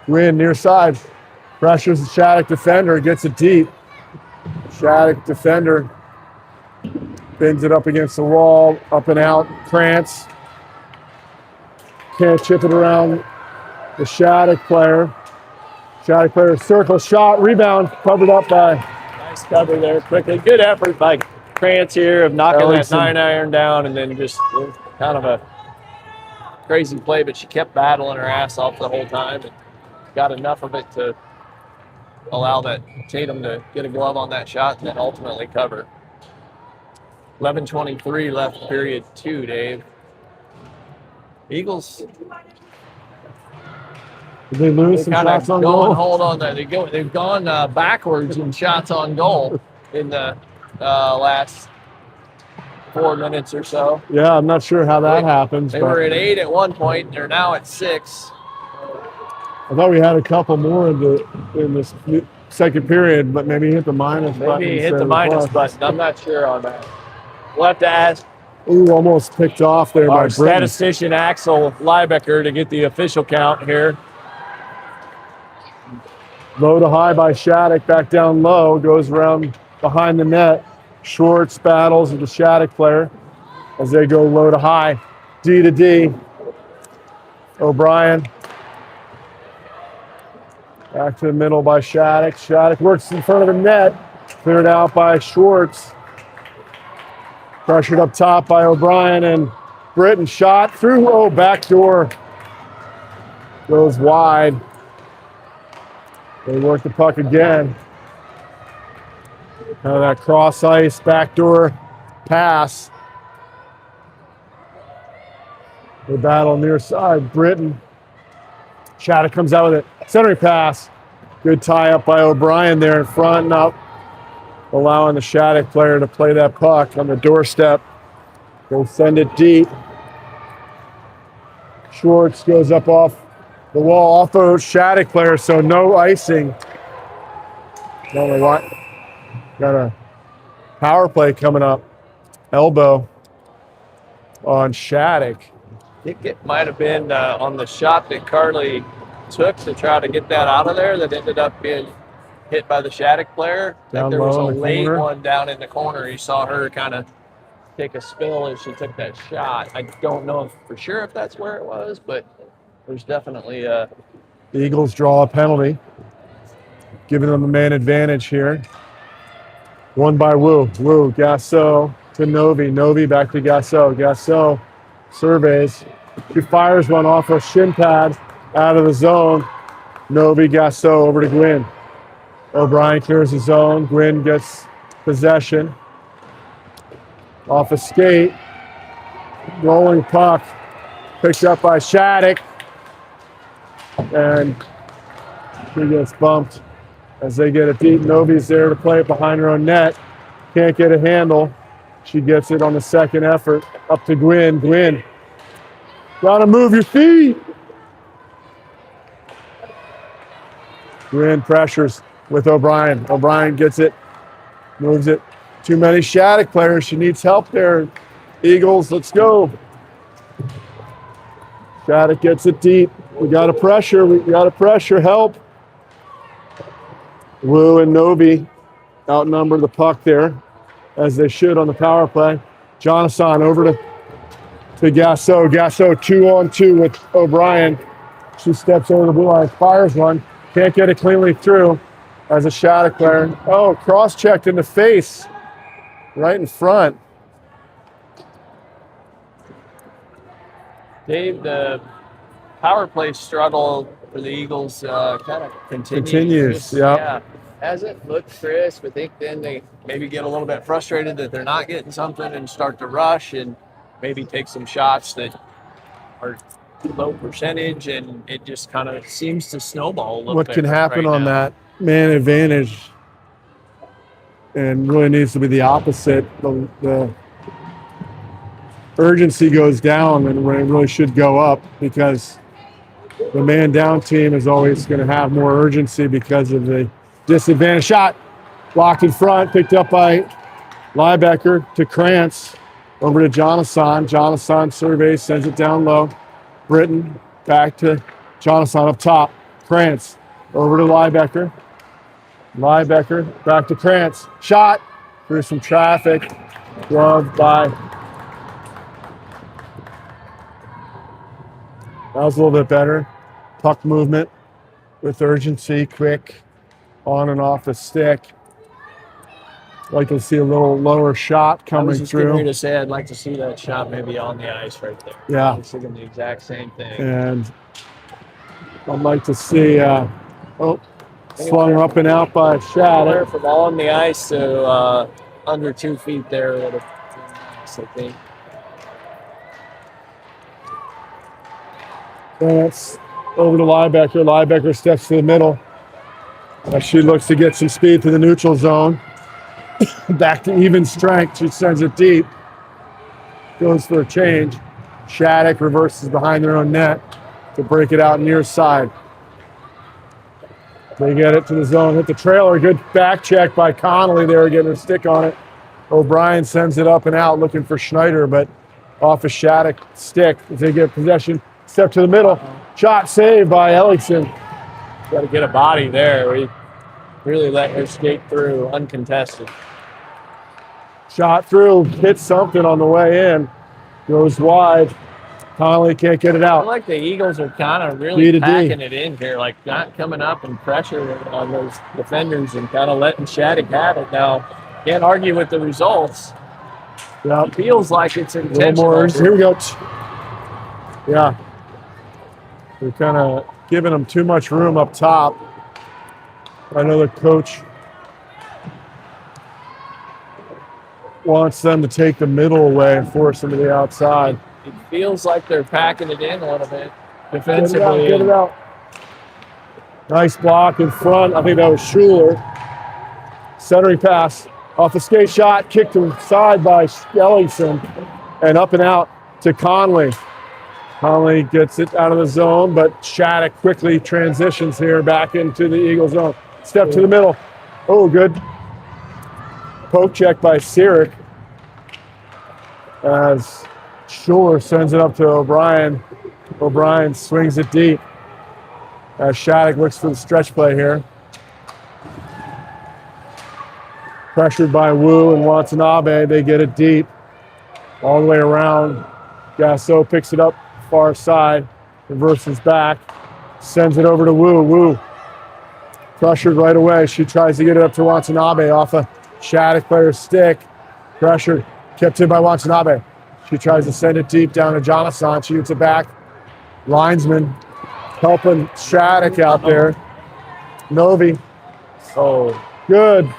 Gwynn near side. Pressures the Shattuck defender. Gets it deep. Shattuck defender pins it up against the wall. Up and out. Krantz. Can't chip it around the Shattuck player. Shattuck player circle shot. Rebound covered up by. Nice cover there quickly. Good effort by Krantz here of knocking that 9-iron down, and then just kind of a crazy play, but she kept battling her ass off the whole time and got enough of it to allow that Tatum to get a glove on that shot and then ultimately cover. 11:23 left period 2, Dave. Eagles, Did they lose some kind shots of on go and goal? hold on there. They've gone backwards in shots on goal in the last 4 minutes or so. Yeah, I'm not sure how that happens. They but were at 8 at one point. They're now at 6. I thought we had a couple more in this second period, but maybe hit the minus button. Maybe hit instead the of minus plus. button. I'm not sure on that. We'll have to ask Ooh, almost picked off there by our Britton. statistician Axel Liebecker to get the official count here. Low to high by Shattuck, back down low, goes around behind the net. Schwartz battles with the Shattuck player as they go low to high. D to D. O'Brien. Back to the middle by Shattuck. Shattuck works in front of the net. Cleared out by Schwartz. Pressured up top by O'Brien and Britton. Shot through. Oh, back door. Goes wide. They work the puck again. Now that cross ice backdoor pass. They battle near side. Britton. Shattuck comes out with it. Centering pass. Good tie up by O'Brien there in front and up. Allowing the Shattuck player to play that puck on the doorstep. They'll send it deep. Schwartz goes up off the wall, off the Shattuck player, so no icing. Don't know what. Got a power play coming up. Elbow on Shattuck. I think it might have been on the shot that Carly took to try to get that out of there that ended up being hit by the Shattuck player. Down There was a low in the late corner. one down in the corner. You saw her kind of take a spill as she took that shot. I don't know for sure if that's where it was, but there's definitely The Eagles draw a penalty, giving them a man advantage here. Won by Wu. Wu, Gasso to Novi. Novi back to Gasso. Gasso surveys. He fires one off a shin pad out of the zone. Novi, Gasso over to Gwynn. O'Brien clears the zone. Gwynn gets possession. Off a skate. Rolling puck. Picked up by Shattuck. And he gets bumped as they get it deep. Novi's there to play it behind her own net. Can't get a handle. She gets it on the second effort. Up to Gwynn. Gwynn. Gotta move your feet. Gwynn pressures with O'Brien. O'Brien gets it. Moves it. Too many Shattuck players. She needs help there. Eagles, let's go. Shattuck gets it deep. We got to pressure. We got to pressure. Help. Wu and Novi outnumber the puck there, as they should on the power play. Jonathan over to Gasso. Gasso 2-on-2 with O'Brien. She steps over the blue line, fires one. Can't get it cleanly through as a Shattuck player. Oh, cross-checked in the face. Right in front. Dave, the power play struggle for the Eagles kind of Continues, yep. Yeah. Hasn't looked crisp. I think then they maybe get a little bit frustrated that they're not getting something and start to rush and maybe take some shots that are low percentage, and it just kind of seems to snowball a little What bit. can happen right on now. that man advantage, and really needs to be the opposite. The urgency goes down and when it really should go up, because the man down team is always going to have more urgency because of the disadvantage. Shot blocked in front, picked up by Liebecker to Krantz, over to Jonathan. Jonathan surveys, sends it down low. Britton back to Jonathan up top. Krantz over to Liebecker. Liebecker back to Krantz. Shot through some traffic. Gloved by. That was a little bit better. Puck movement with urgency, quick, on and off the stick. Like to see a little lower shot coming I was just getting through. ready to say I'd like to see that shot maybe on the ice right there. Yeah. I was thinking the exact same thing. And I'd like to see. Swung up and out by Shattuck. From on the ice to under 2 feet there would have been nice, I think. That's over to Liebecker. Liebecker steps to the middle. She looks to get some speed to the neutral zone. Back to even strength. She sends it deep. Goes for a change. Shattuck reverses behind their own net to break it out near side. They get it to the zone, hit the trailer. Good back check by Connolly there, getting her stick on it. O'Brien sends it up and out looking for Schneider, but off a Shattuck stick as they get possession. Step to the middle. Shot saved by Ellingson. Got to get a body there. We really let her skate through uncontested. Shot through, hit something on the way in. Goes wide. Connolly can't get it I out. feel like the Eagles are kind of really packing it in here, like not coming up and pressure on those defenders and kind of letting Shattuck have it. Now, can't argue with the results. Yeah, it feels like it's intentional. More. Here we go. Yeah. We're kind of giving them too much room up top. I know the coach wants them to take the middle away and force them to the outside. It feels like they're packing it in a little bit defensively. Get it out. Nice block in front. I think that was Schuler. Centering pass off the skate shot, kicked to the side by Ellingson, and up and out to Conley. Conley gets it out of the zone, but Shattuck quickly transitions here back into the Eagle zone. Step to the middle. Oh, good poke check by Sirik as Schuler sends it up to O'Brien. O'Brien swings it deep as Shattuck looks for the stretch play here. Pressured by Wu and Watanabe, they get it deep all the way around. Gasso picks it up far side, reverses back, sends it over to Wu. Wu pressured right away. She tries to get it up to Watanabe off a Shattuck player's stick. Pressured, kept in by Watanabe. She tries to send it deep down to Jonathan. She gets it back. Linesman helping Shattuck out there. Novi. Oh, good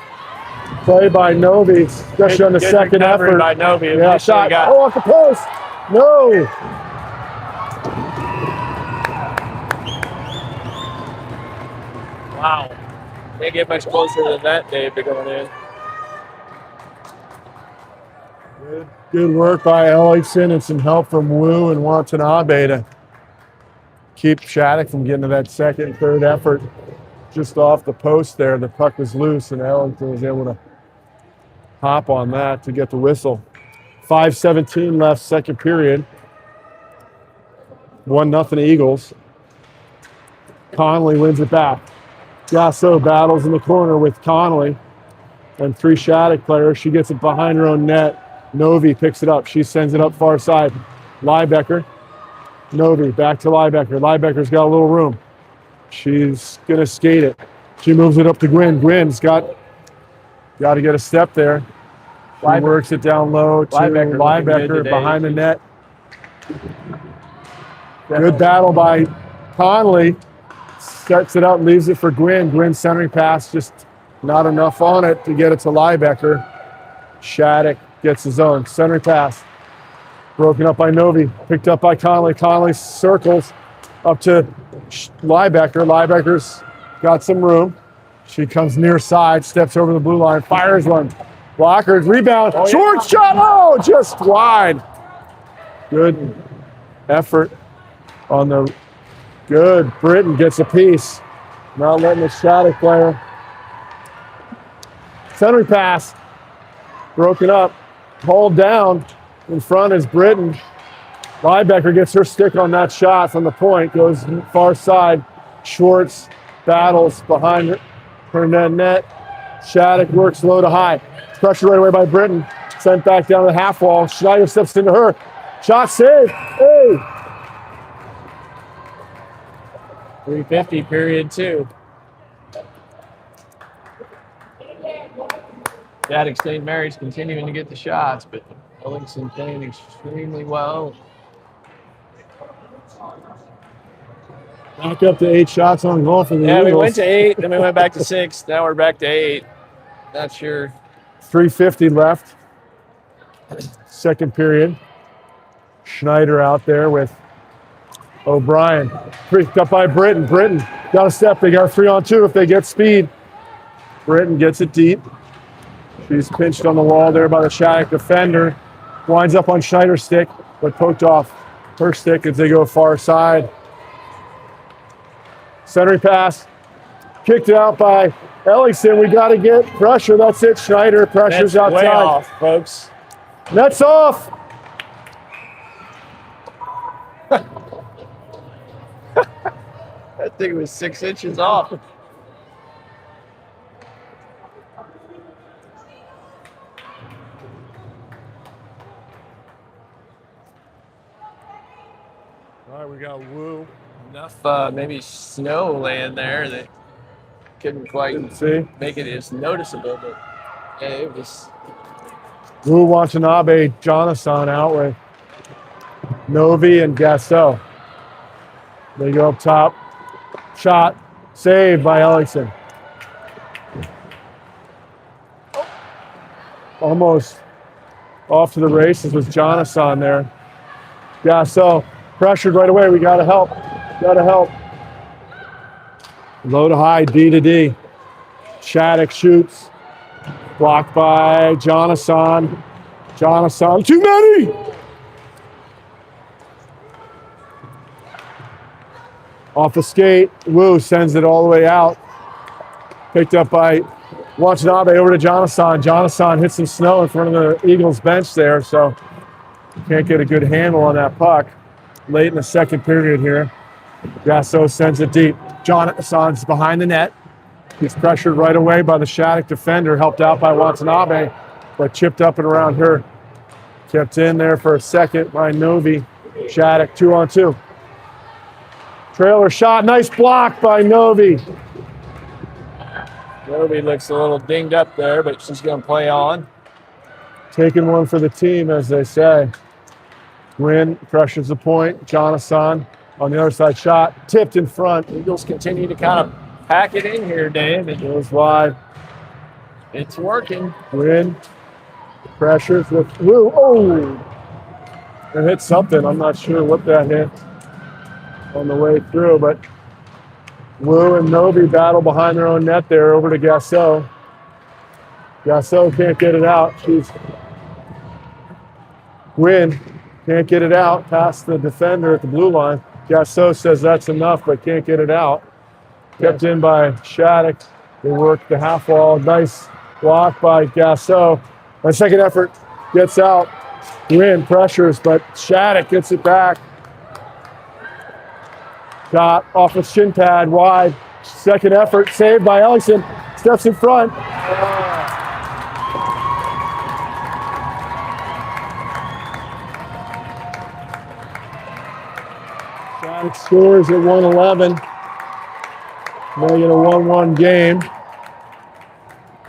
play by Novi, especially on the second effort. By Novi. Yeah, shot. Oh, off the post. No. Wow. Can't get much closer than that, Dave, to going in. Good work by Ellingson and some help from Wu and Watanabe to keep Shattuck from getting to that second and third effort. Just off the post there, the puck was loose and Ellingson was able to hop on that to get the whistle. 5:17 left, second period. 1-0 Eagles. Connolly wins it back. Gasso battles in the corner with Connolly and three Shattuck players. She gets it behind her own net. Novi picks it up. She sends it up far side. Liebecker. Novi back to Liebecker. Liebecker's got a little room. She's going to skate it. She moves it up to Gwynn. Gwynn's got to get a step there. She works it down low to Liebecker behind the net. Good battle by Conley. Sets it up, leaves it for Gwynn. Gwynn centering pass, just not enough on it to get it to Liebecker. Shattuck gets his own. Centering pass. Broken up by Novi. Picked up by Conley. Conley circles up to Liebecker. Liebecker's got some room. She comes near side, steps over the blue line, fires one. Blockers, rebound, short shot, oh, just wide. Good effort on the good. Britton gets a piece. Not letting the Shattuck player. Centering pass, broken up, hauled down. In front is Britton. Liebecker gets her stick on that shot from the point, goes far side. Schwartz battles behind her net. Shattuck works low to high. Pressure right away by Britton. Sent back down the half wall. Schneider steps into her. Shot saved. Hey! 3:50, period 2. Shattuck St. Mary's continuing to get the shots, but Ellingson playing extremely well. Back up to 8 shots on goal for the Yeah, Eagles. we went to 8, then we went back to 6. Now we're back to 8. Not sure. 3:50 left. Second period. Schneider out there with O'Brien. Picked up by Britton. Britton got a step. They got a 3-on-2 if they get speed. Britton gets it deep. She's pinched on the wall there by the Shattuck defender. Winds up on Schneider's stick, but poked off her stick as they go far side. Centering pass. Kicked out by Ellingson. We got to get pressure. That's it. Schneider pressure's That's outside. way off, folks. That's off. I think it was 6 inches off. All right, we got Wu. Enough maybe snow laying there that couldn't quite See? make it as noticeable, but yeah, it was. Wu Watanabe, Jonathan out with Novi and Gasso. They go up top. Shot. Saved by Ellingson. Almost off to the races was Jonathan there. Gasso pressured right away. We got to help. Got to help. Low to high, D to D. Shattuck shoots. Blocked by Jonathan. Jonathan, too many! Off the skate, Wu sends it all the way out. Picked up by Watanabe over to Jonathan. Jonathan hits some snow in front of the Eagles bench there, so can't get a good handle on that puck. Late in the second period here. Gasso sends it deep. Jonathan's behind the net. He's pressured right away by the Shattuck defender, helped out by Watanabe, but chipped up and around her. Kept in there for a second by Novi. Shattuck 2-on-2. Trailer shot, nice block by Novi. Novi looks a little dinged up there, but she's going to play on. Taking one for the team, as they say. Gwynn pressures the point. Jonathan on the other side shot, tipped in front. Eagles continue to kind of pack it in here, Dave. It goes wide. It's working. Gwynn pressures with Wu. Oh! It hit something. I'm not sure what that hit on the way through, but Wu and Novi battle behind their own net there over to Gasso. Gasso can't get it out. Gwynn can't get it out past the defender at the blue line. Gasso says that's enough, but can't get it out. Kept in by Shattuck. They work the half wall. Nice block by Gasso. My second effort gets out. Gwynn pressures, but Shattuck gets it back. Shot off a shin pad wide. Second effort saved by Ellingson. Steps in front. Shattuck scores at 111. Making it a 1-1 game.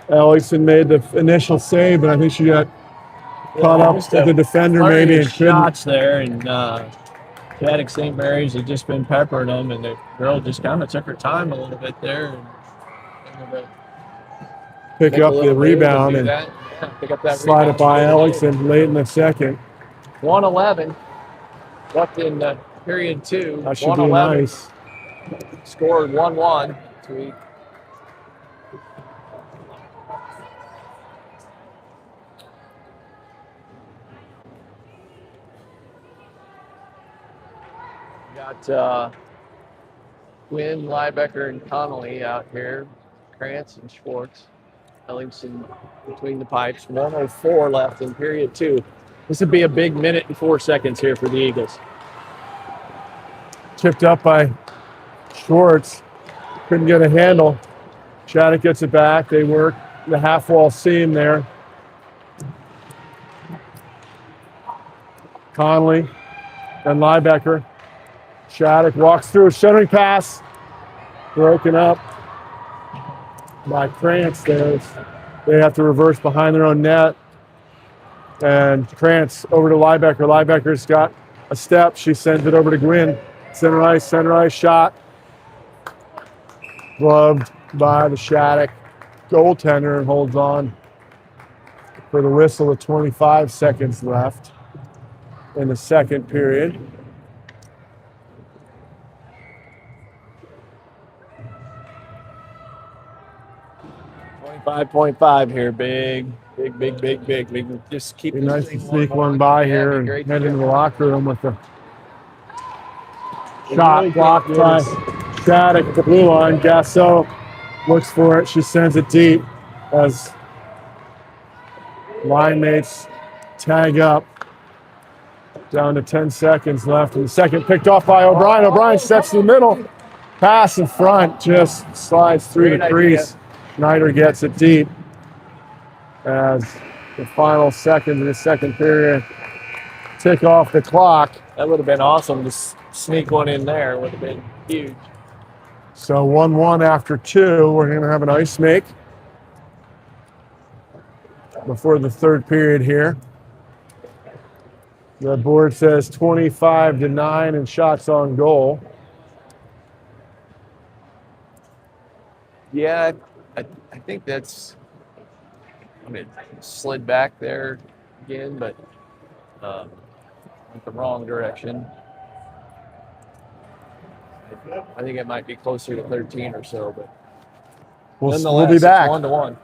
Ellingson made the initial save, but I think she got caught up with the defender maybe and shots there, and Shattuck St. Mary's had just been peppering them, and the girl just kind of took her time a little bit there. And pick up the rebound and pick up that slide it by Ellingson late in the second. 1:11 left in period 2. That should be nice. Scored 1-1. Sweet. Got Quinn, Liebecker, and Connolly out here. Krantz and Schwartz. Ellingson between the pipes. 1:04 left in period 2. This would be a big minute and 4 seconds here for the Eagles. Chipped up by Schwartz. Couldn't get a handle. Shattuck gets it back. They work the half wall seam there. Connolly and Liebecker. Shattuck walks through, centering pass. Broken up by Krantz there. They have to reverse behind their own net. And Krantz over to Liebecker. Liebecker's got a step. She sends it over to Gwynn. Center ice shot. Gloved by the Shattuck goaltender and holds on for the whistle with 25 seconds left in the second period. .5 here, big. Just keep Be this nice thing to sneak going. one by Yeah, here it'd and be great to head get into the one. locker room with the We shot really blocked can't by get us. Shattuck at the blue line. Gasso looks for it. She sends it deep as line mates tag up. Down to 10 seconds left in the second. Picked off by O'Brien. O'Brien steps to the middle. Pass in front. Just slides through Great the crease. Schneider gets it deep as the final second of the second period tick off the clock. That would have been awesome to sneak one in there. It would have been huge. So 1-1 after 2. We're going to have an ice make before the third period here. The board says 25-9 and shots on goal. Yeah, I think that's. I mean, it slid back there again, but went the wrong direction. I think it might be closer to 13 or so, but We'll nonetheless, be it's back. 1-1.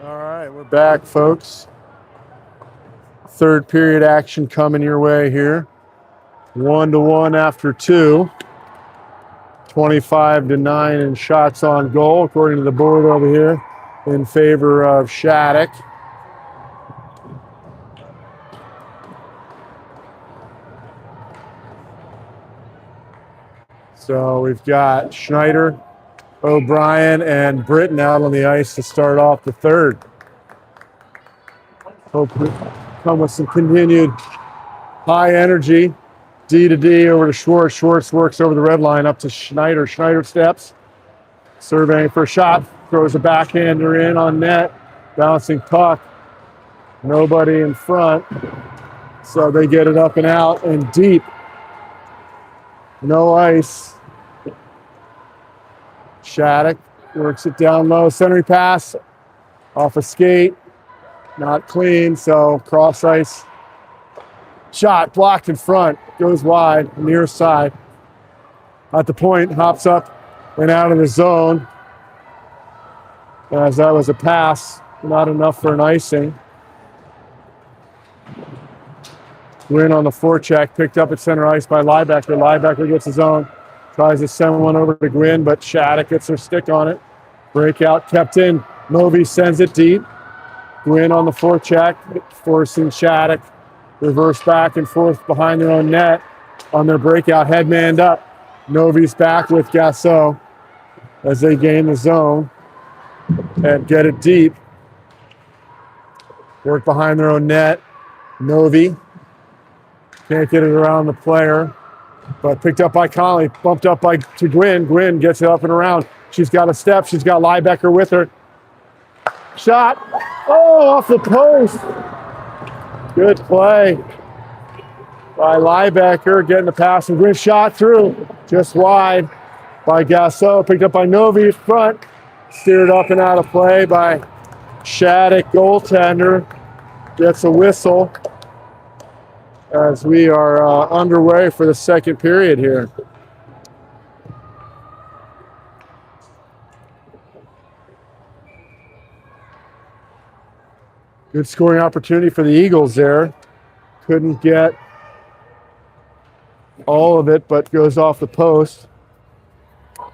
All right, we're back, folks. Third period action coming your way here. 1-1 after 2. 25-9 in shots on goal, according to the board over here, in favor of Shattuck. So we've got Schneider, O'Brien, and Britton out on the ice to start off the third. Hopefully come with some continued high energy. D to D over to Schwartz. Schwartz works over the red line up to Schneider. Schneider steps, surveying for a shot, throws a backhander in on net, bouncing puck. Nobody in front, so they get it up and out and deep. No ice. Shattuck works it down low. Centering pass off a skate. Not clean, so cross ice. Shot blocked in front. Goes wide, near side. At the point, hops up and out of the zone. As that was a pass, not enough for an icing. Win on the forecheck, picked up at center ice by Liebecker. Liebecker gets his own, tries to send one over to Gwynn, but Shattuck gets her stick on it. Breakout kept in. Novi sends it deep. Gwynn on the forecheck, forcing Shattuck. Reverse back and forth behind their own net on their breakout, headmanned up. Novi's back with Gasso as they gain the zone and get it deep. Work behind their own net. Novi can't get it around the player, but picked up by Conley, bumped up to Gwynn. Gwynn gets it up and around. She's got a step. She's got Liebecker with her. Shot. Oh, off the post. Good play by Liebecker, getting the pass, and Gwynn shot through, just wide by Gasso. Picked up by Novi front. Steered up and out of play by Shattuck goaltender. Gets a whistle as we are underway for the second period here. Good scoring opportunity for the Eagles there. Couldn't get all of it, but goes off the post.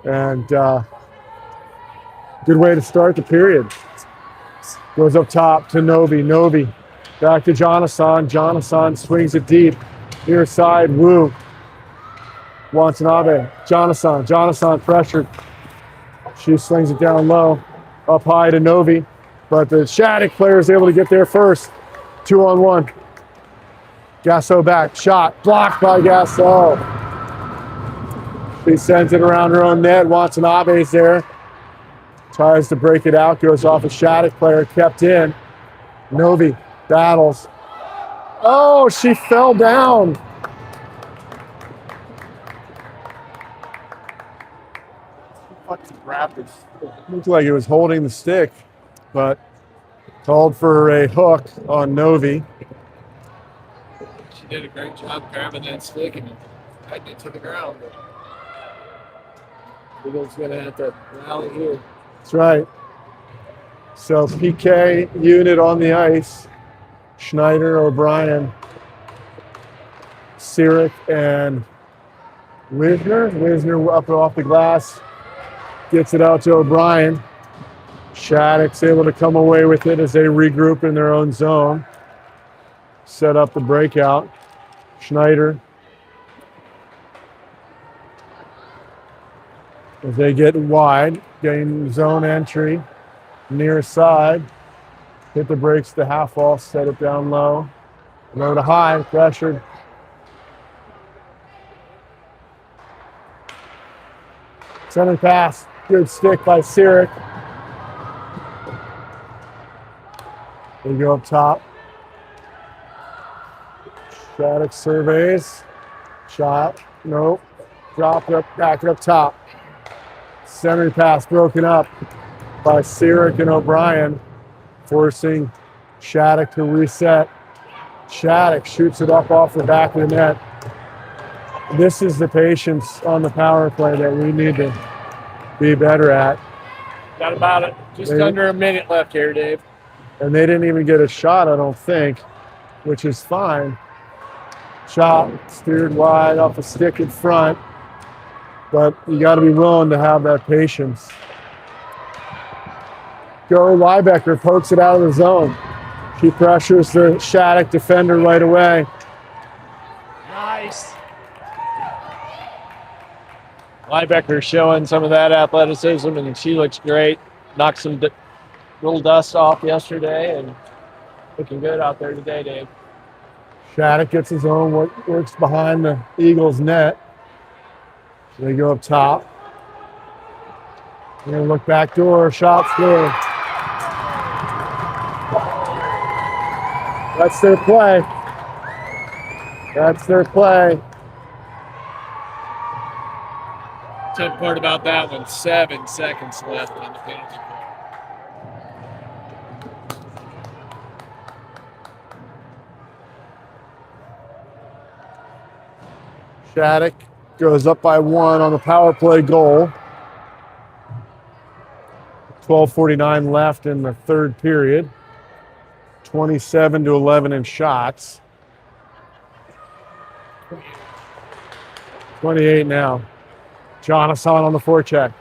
And good way to start the period. Goes up top to Novi. Novi back to Jonathan. Jonathan swings it deep. Near side, Wu. Watanabe. Jonathan pressured. She slings it down low. Up high to Novi. But the Shattuck player is able to get there first. 2-on-1. Gasso back. Shot. Blocked by Gasso. She sends it around her own net. Watanabe's there. Tries to break it out. Goes off a Shattuck player. Kept in. Novi battles. Oh, she fell down. Looked like it was holding the stick, but called for a hook on Novi. She did a great job grabbing that stick and dragging it to the ground. Eagles going to have to rally here. That's right. So PK unit on the ice. Schneider, O'Brien, Sirik, and Wisner. Wisner up off the glass. Gets it out to O'Brien. Shattuck's able to come away with it as they regroup in their own zone. Set up the breakout. Schneider. As they get wide, gain zone entry. Near side. Hit the brakes to half wall, set it down low. Low to high, pressured. Center pass. Good stick by Sirik. They go up top. Shattuck surveys. Shot. Nope. Drop it up, back it up top. Center pass broken up by Sirik and O'Brien, forcing Shattuck to reset. Shattuck shoots it up off the back of the net. This is the patience on the power play that we need to be better at. Got about it. Just under a minute left here, Dave. And they didn't even get a shot, I don't think, which is fine. Shot steered wide off a stick in front, but you got to be willing to have that patience. Go Liebecker pokes it out of the zone. She pressures the Shattuck defender right away. Nice. Liebecker showing some of that athleticism, and she looks great. Knocked some little dust off yesterday, and looking good out there today, Dave. Shattuck gets his own, works behind the Eagles' net. They go up top. They're gonna look back door, shots through. That's their play. That's their play. Tough part about that one, 7 seconds left on the penalty kill. Shattuck goes up by 1 on the power play goal. 12:49 left in the third period. 27-11 in shots. 28 now. Jonathan on the forecheck.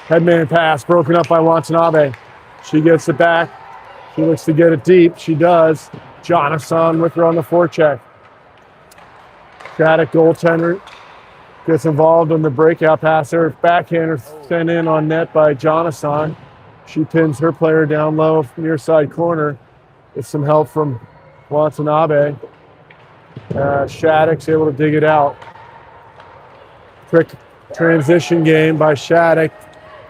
Headman pass broken up by Watanabe. She gets it back. She looks to get it deep. She does. Jonathan with her on the forecheck. Shattuck goaltender gets involved in the breakout pass there. Backhander sent in on net by Jonathan. She pins her player down low near side corner. With some help from Watanabe. Shattuck's able to dig it out. Quick transition game by Shattuck.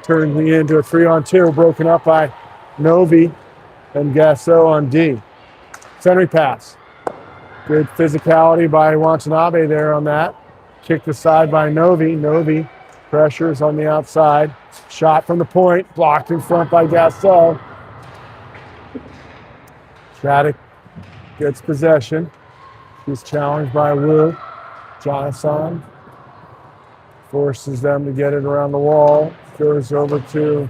Turning into a 3-on-2. Broken up by Novi and Gasso on D. Centering pass. Good physicality by Watanabe there on that. Kicked aside by Novi. Novi pressures on the outside. Shot from the point. Blocked in front by Gasso. Shattuck gets possession. He's challenged by Wu. Jonathan forces them to get it around the wall. Goes over to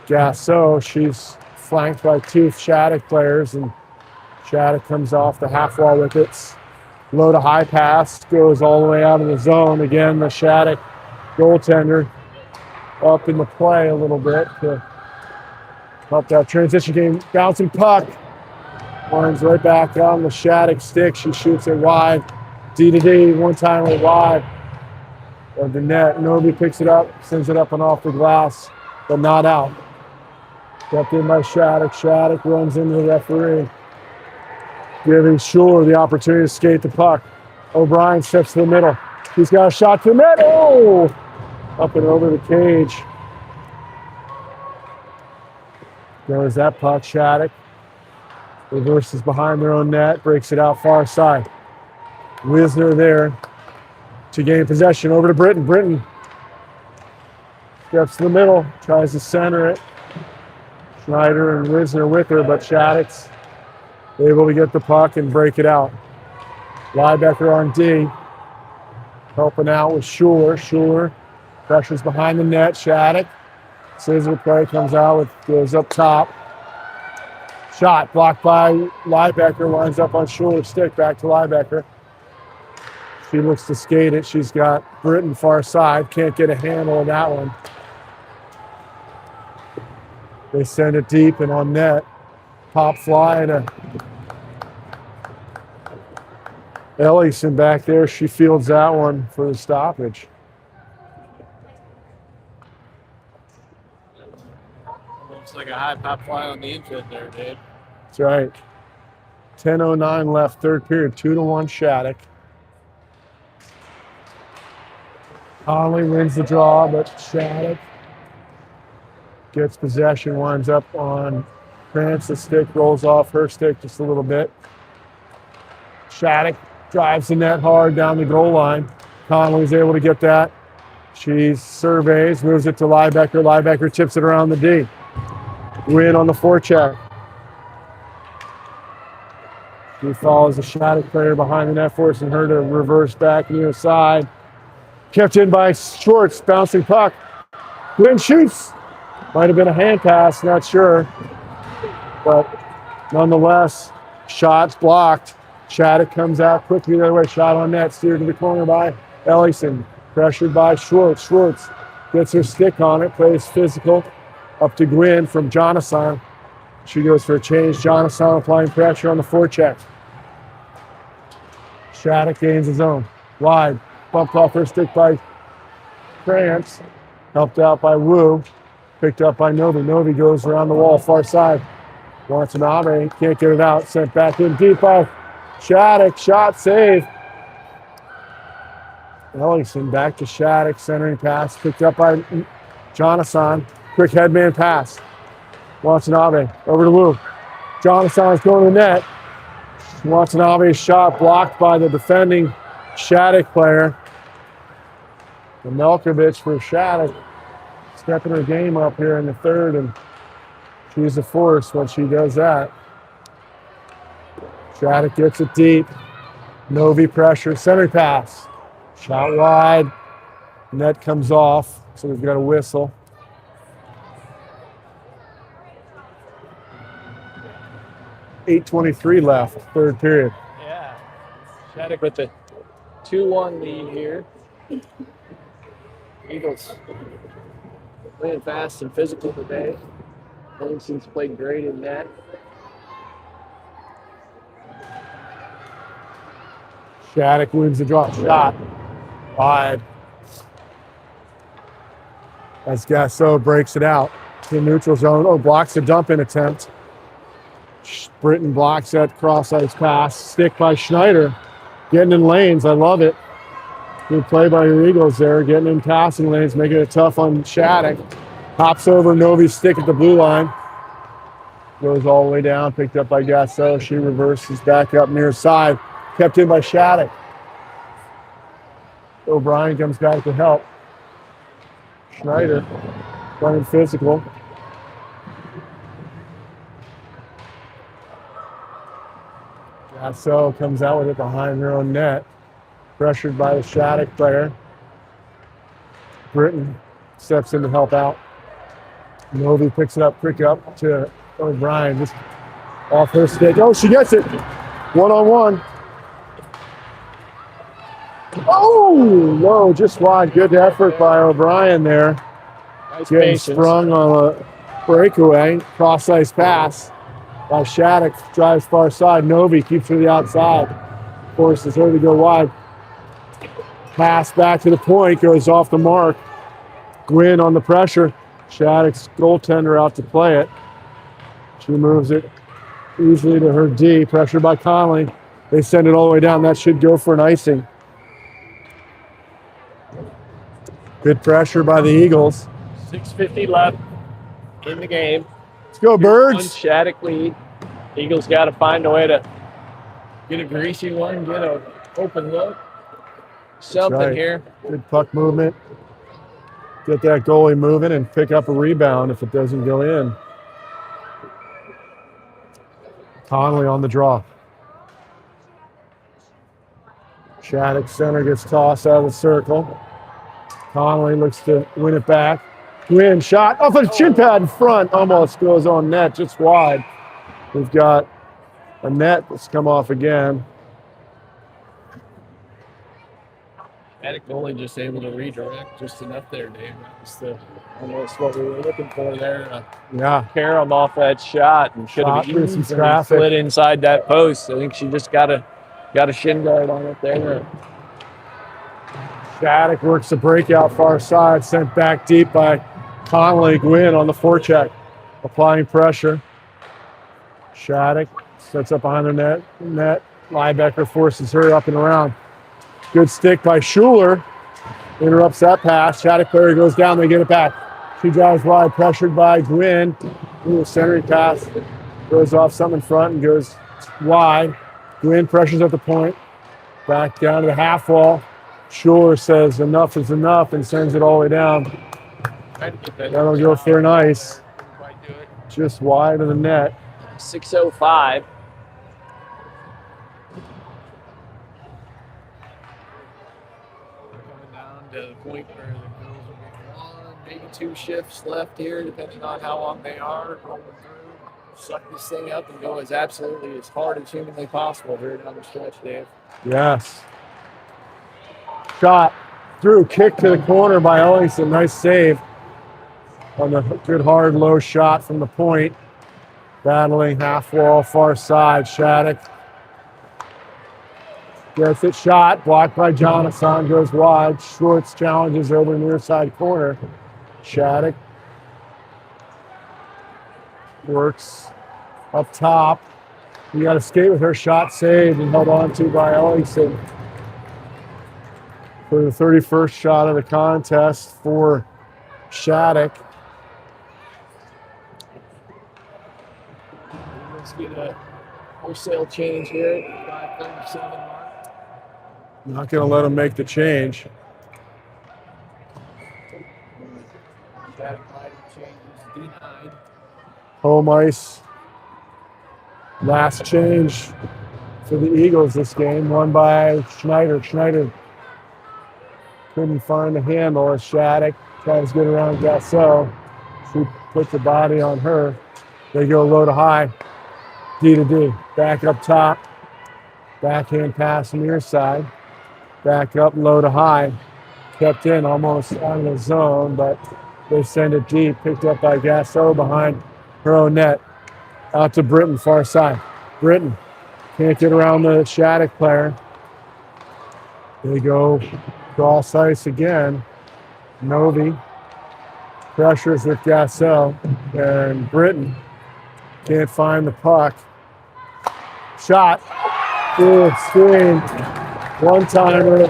Gasso. She's flanked by 2 Shattuck players, and Shattuck comes off the half wall with it. Low to high pass, goes all the way out of the zone. Again, the Shattuck goaltender up in the play a little bit to help that transition game. Bouncing puck. Winds right back on the Shattuck stick. She shoots it wide. D to D, one time wide of the net. Novi picks it up, sends it up and off the glass, but not out. Kept in by Shattuck. Shattuck runs into the referee, giving Schuler the opportunity to skate the puck. O'Brien steps to the middle. He's got a shot to the net. Oh! Up and over the cage. There's that puck. Shattuck reverses behind their own net, breaks it out far side. Wisner there to gain possession over to Britton. Britton steps to the middle, tries to center it. Schneider and Wisner with her, but Shattuck's able to get the puck and break it out. Liebecker on D, helping out with Schuler. Schuler pressures behind the net. Shattuck, scissor play comes out, goes up top. Shot blocked by Liebecker, winds up on Schuler's stick, back to Liebecker. She looks to skate it. She's got Britton far side, can't get a handle on that one. They send it deep and on net. Pop fly to Ellison back there. She fields that one for the stoppage. Looks like a high pop fly on the infield there, Dave. That's right. 10:09 left, third period. 2-1 Shattuck. Conley wins the draw, but Shattuck gets possession, winds up on Krantz. The stick rolls off her stick just a little bit. Shattuck drives the net hard down the goal line. Conley's able to get that. She surveys, moves it to Liebecker. Liebecker chips it around the D. Win on the forecheck. She follows the Shattuck player behind the net, forcing her to reverse back near side. Kept in by Schwartz, bouncing puck. Glenn shoots. Might have been a hand pass, not sure. but nonetheless, shots blocked. Shattuck comes out quickly the other way. Shot on net, steered to the corner by Ellison. Pressured by Schwartz. Schwartz gets her stick on it, plays physical. Up to Gwynn from Jonathan. She goes for a change. Jonathan applying pressure on the forecheck. Shattuck gains his own. Wide. Bumped off her stick by Krantz. Helped out by Wu. Picked up by Novi. Novi goes around the wall, far side. Watanabe can't get it out. Sent back in deep by Shattuck. Shot save. Ellison back to Shattuck. Centering pass. Picked up by Jonathan. Quick headman pass. Watanabe over to Wu. Jonathan's going to the net. Watanabe's shot blocked by the defending Shattuck player. And Melkovich for Shattuck stepping her game up here in the third, and she's a force when she does that. Shattuck gets it deep. Novi pressure, center pass. Shot wide. Net comes off, so we've got a whistle. .8:23 left, third period. Yeah. Shattuck with the 2-1 lead here. Eagles playing fast and physical today. Ellison's played great in that. Shattuck wins the drop shot. Wide. As Gasso breaks it out to the neutral zone. Oh, blocks a dump-in attempt. Britton blocks that cross-ice pass. Stick by Schneider. Getting in lanes. I love it. Good play by your Eagles there. Getting in passing lanes, making it tough on Shattuck. Hops over Novi's stick at the blue line. Goes all the way down. Picked up by Gasso. She reverses back up near side. Kept in by Shattuck. O'Brien comes back to help. Schneider running physical. Gasso comes out with it behind her own net. Pressured by the Shattuck player. Britton steps in to help out. Novi picks it up, quick up to O'Brien. Just off her stick. Oh, she gets it. One-on-one. Oh, no, just wide. Good effort by O'Brien there. Nice Getting patience. sprung on a breakaway. Cross-ice pass by Shattuck. Drives far side. Novi keeps her to the outside. Forces her to go wide. Pass back to the point. Goes off the mark. Gwynn on the pressure. Shattuck's goaltender out to play it. She moves it easily to her D. Pressure by Conley. They send it all the way down. That should go for an icing. Good pressure by the Eagles. 6:50 left in the game. Let's go, One Birds. Shattuck lead. Eagles got to find a way to get a greasy one, get an open look. Something right. here. Good puck movement. Get that goalie moving and pick up a rebound if it doesn't go in. Conley on the draw. Shattuck center gets tossed out of the circle. Conley looks to win it back. Gwynn shot off a chin pad in front. Almost goes on net, just wide. We've got a net that's come off again. Shattuck only just able to redirect just enough there, Dave. That was almost what we were looking for there. Yeah. Carom off that shot and should have Shot through some easily traffic. slid inside that post. I think she just got a shin guard on it there. Shattuck works the breakout far side, sent back deep by Conley. Gwynn on the forecheck, applying pressure. Shattuck sets up behind the net. Liebecker forces her up and around. Good stick by Schuler. Interrupts that pass. Shattuck player goes down. They get it back. She drives wide, pressured by Gwynn. Ooh, centering pass. Goes off some in front and goes wide. Gwynn pressures at the point. Back down to the half wall. Schuler says enough is enough and sends it all the way down. That'll go for an ice. Just wide of the net. 6:05. Coming down to the point where the girls will get one, maybe two shifts left here, depending on how long they are rolling through. suck this thing up and go as absolutely as hard as humanly possible here down the stretch, Dave. Yes. Shot through, kick to the corner by Ellingson. Nice save on the good hard low shot from the point. Battling half wall, far side. Shattuck gets it shot, blocked by Jonathan, goes wide. Schwartz challenges over near side corner. Shattuck works up top. You got to skate with her, shot saved and held on to by Ellingson for the 31st shot of the contest for Shattuck. Let's get a wholesale change here at the 5:37 mark. Not going to let him make the change. Shattuck line changes denied. Home ice. Last change for the Eagles this game, won by Schneider. Schneider couldn't find the handle as Shattuck tries to get around Gasso. She puts the body on her. They go low to high, D to D. Back up top. Backhand pass near side. Back up low to high. Kept in almost out of the zone, but they send it deep. Picked up by Gasso behind her own net. Out to Britton, far side. Britton can't get around the Shattuck player. They go cross ice again. Novi pressures with Gasso, and Britton can't find the puck. Shot. Good screen. One-timer.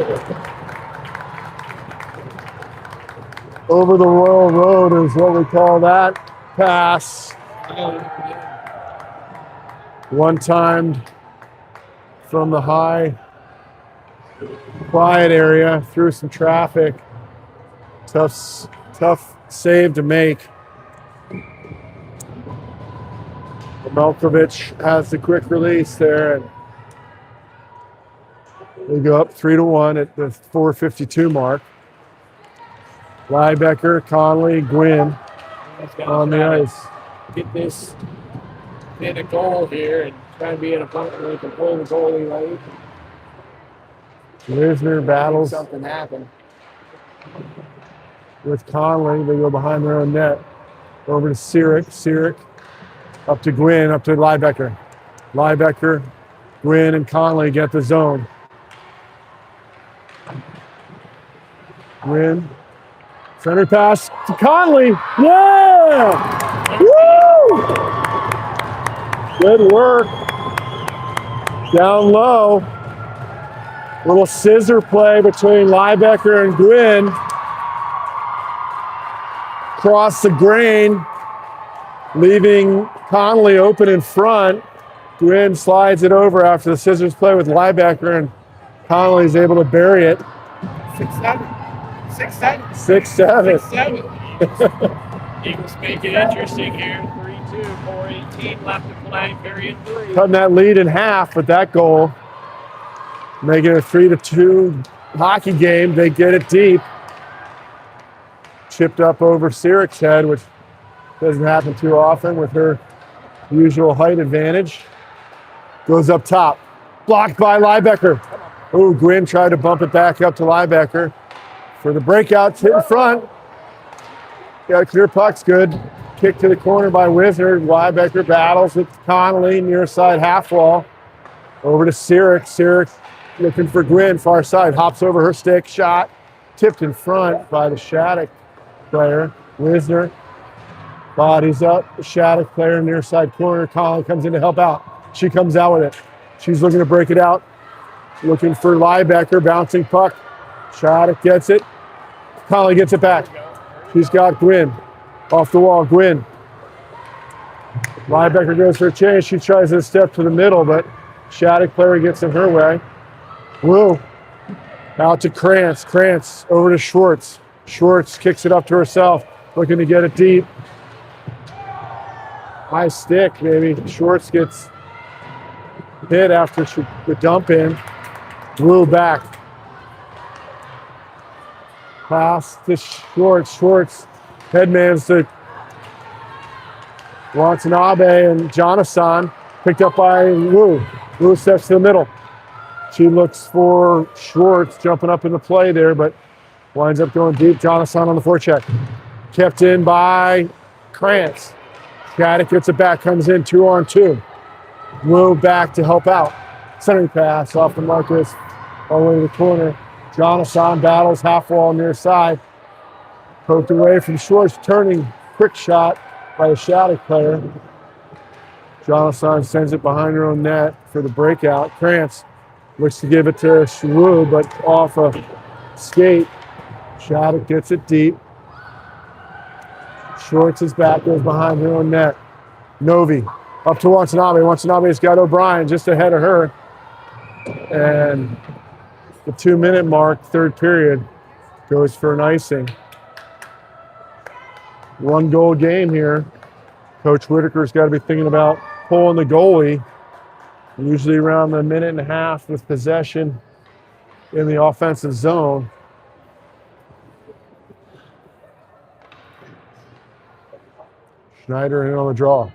Over the Royal Road is what we call that pass. One-timed from the high quiet area through some traffic. Tough save to make. Melkovich has the quick release there, and they go up 3-1 at the 4:52 mark. Liebecker, Conley, Gwynn on the ice. Get this in a goal here and try and be in a bunker where we can pull the goalie late. Wisner battles Something happen. with Conley. They go behind their own net. Over to Sirik. Sirik up to Gwynn, up to Liebecker. Liebecker, Gwynn, and Conley get the zone. Gwynn. Center pass to Conley. Yeah! Woo! Good work. Down low. Little scissor play between Liebecker and Gwynn. Cross the grain, leaving Conley open in front. Gwynn slides it over after the scissors play with Liebecker, and Conley's able to bury it. 6-7. 6-7. 6-7. 6-7. Eagles make it interesting here. 3-2, 4:18 left to play, period 3. Cutting that lead in half with that goal. Making it a 3-2 hockey game. They get it deep. Chipped up over Sirik's head, which doesn't happen too often with her usual height advantage. Goes up top. Blocked by Liebecker. Oh, Gwynn tried to bump it back up to Liebecker. For the breakout, hit in front. Got a clear puck's good. Kick to the corner by Wisner. Liebecker battles with Conley near side half wall. Over to Sirik. Sirik looking for Gwynn, far side. Hops over her stick. Shot. Tipped in front by the Shattuck player. Wisner bodies up. The Shattuck player near side corner. Conley comes in to help out. She comes out with it. She's looking to break it out. Looking for Liebecker. Bouncing puck. Shattuck gets it. Conley gets it back. She's got Gwynn. Off the wall, Gwynn. Liebecker goes for a change. She tries to step to the middle, but Shattuck player gets in her way. Woo. Out to Krantz. Krantz over to Schwartz. Schwartz kicks it up to herself, looking to get it deep. High stick, maybe. Schwartz gets hit after the dump in. Woo back. Pass to Schwartz. Schwartz headmans to Watanabe and Jonathan picked up by Wu. Wu steps to the middle. She looks for Schwartz jumping up in the play there, but winds up going deep. Jonathan on the forecheck. Kept in by Krantz. Shattuck gets it back, comes in 2-on-2. Wu back to help out. Centering pass off the Marcus all the way to the corner. Jonathan battles half wall near side. Poked away from Schwartz, turning quick shot by the Shattuck player. Jonathan sends it behind her own net for the breakout. Krantz looks to give it to Wu, but off a skate. Shattuck gets it deep. Schwartz is back, goes behind her own net. Novi up to Watanabe. Watanabe's got O'Brien just ahead of her. And the 2-minute mark, third period, goes for an icing. 1-goal game here. Coach Whitaker's got to be thinking about pulling the goalie. Usually around the minute and a half with possession in the offensive zone. Schneider in on the draw.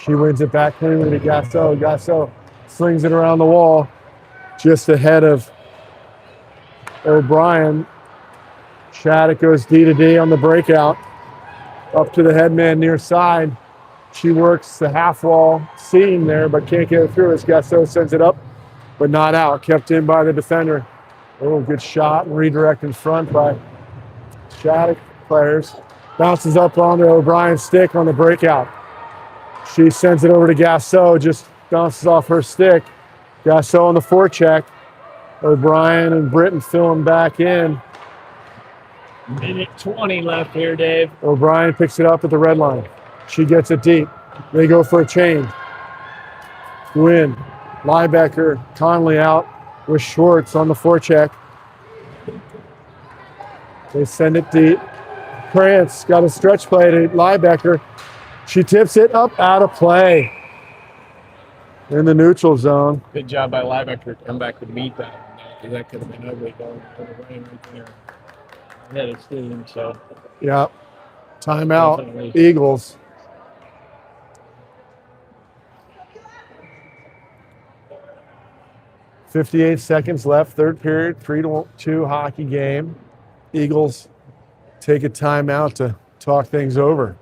She wins it back cleanly to Gasso. Gasso slings it around the wall just ahead of O'Brien. Shattuck goes D to D on the breakout. Up to the headman near side. She works the half wall seam there, but can't get it through as Gasso sends it up, but not out. Kept in by the defender. Oh, good shot and redirect in front by Shattuck players. Bounces up onto O'Brien's stick on the breakout. She sends it over to Gasso, just bounces off her stick. Gasso on the forecheck. O'Brien and Britton filling back in. Minute 20 left here, Dave. O'Brien picks it up at the red line. She gets it deep. They go for a change. Gwynn, Liebecker, Conley out with Schwartz on the forecheck. They send it deep. Krantz got a stretch play to Liebecker. She tips it up out of play in the neutral zone. Good job by Liebecker to come back to meet that. Because that could have been ugly going to the rain right there. Ahead of steam, so. Yeah. Timeout, Definitely. Eagles. .58 seconds left, third period, 3-2 hockey game. Eagles take a timeout to talk things over.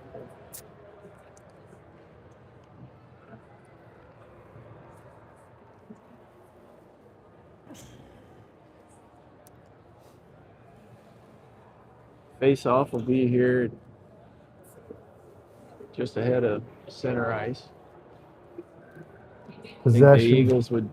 Face-off will be here just ahead of center ice. I think the Possession. Eagles would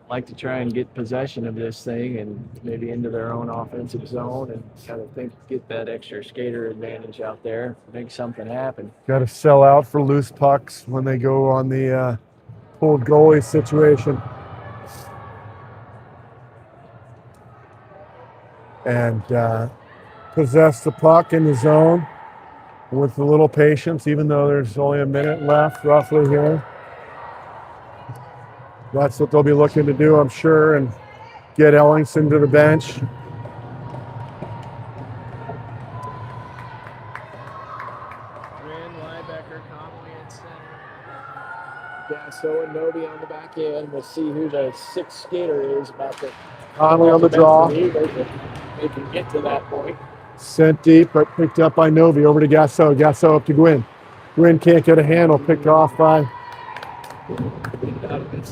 like to try and get possession of this thing and maybe into their own offensive zone and kind of get that extra skater advantage out there, make something happen. Got to sell out for loose pucks when they go on the pulled goalie situation. And possess the puck in the zone with a little patience, even though there's only a minute left roughly here. That's what they'll be looking to do, I'm sure, and get Ellingson to the bench. Gwynn, Liebecker, Conley in center. Gasso and Novi on the back end. We'll see who the sixth skater is about to. Conley on the draw. They can get to that point. Sent deep, but picked up by Novi. Over to Gasso. Gasso up to Gwynn. Gwynn can't get a handle. Picked off by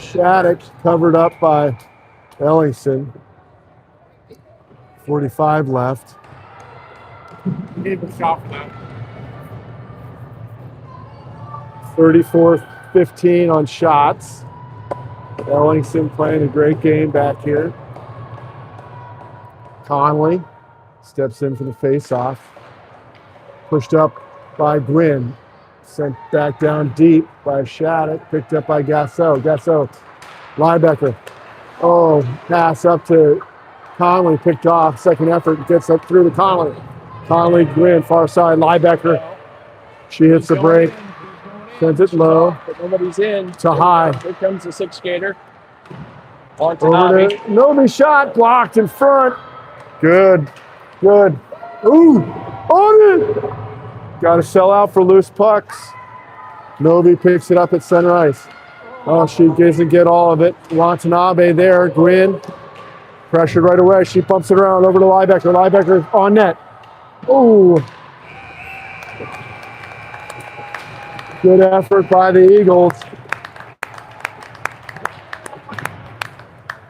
Shattuck. Covered up by Ellingson. 45 left. 34-15 on shots. Ellingson playing a great game back here. Conley steps in for the face-off. Pushed up by Gwynn. Sent back down deep by Shattuck. Picked up by Gasso. Gasso, Liebecker. Oh, pass up to Conley. Picked off. Second effort. Gets up through to Conley. Conley, Gwynn, far side. Liebecker. She hits the break. Sends it low. But nobody's in. To high. Here comes the sixth skater. On to Over Novi. to Novi. Shot blocked in front. Good. Good. Ooh. On it. Got to sell out for loose pucks. Novi picks it up at center ice. Oh, she doesn't get all of it. Watanabe there. Gwynn pressured right away. She pumps it around over to Liebecker. Liebecker on net. Oh, good effort by the Eagles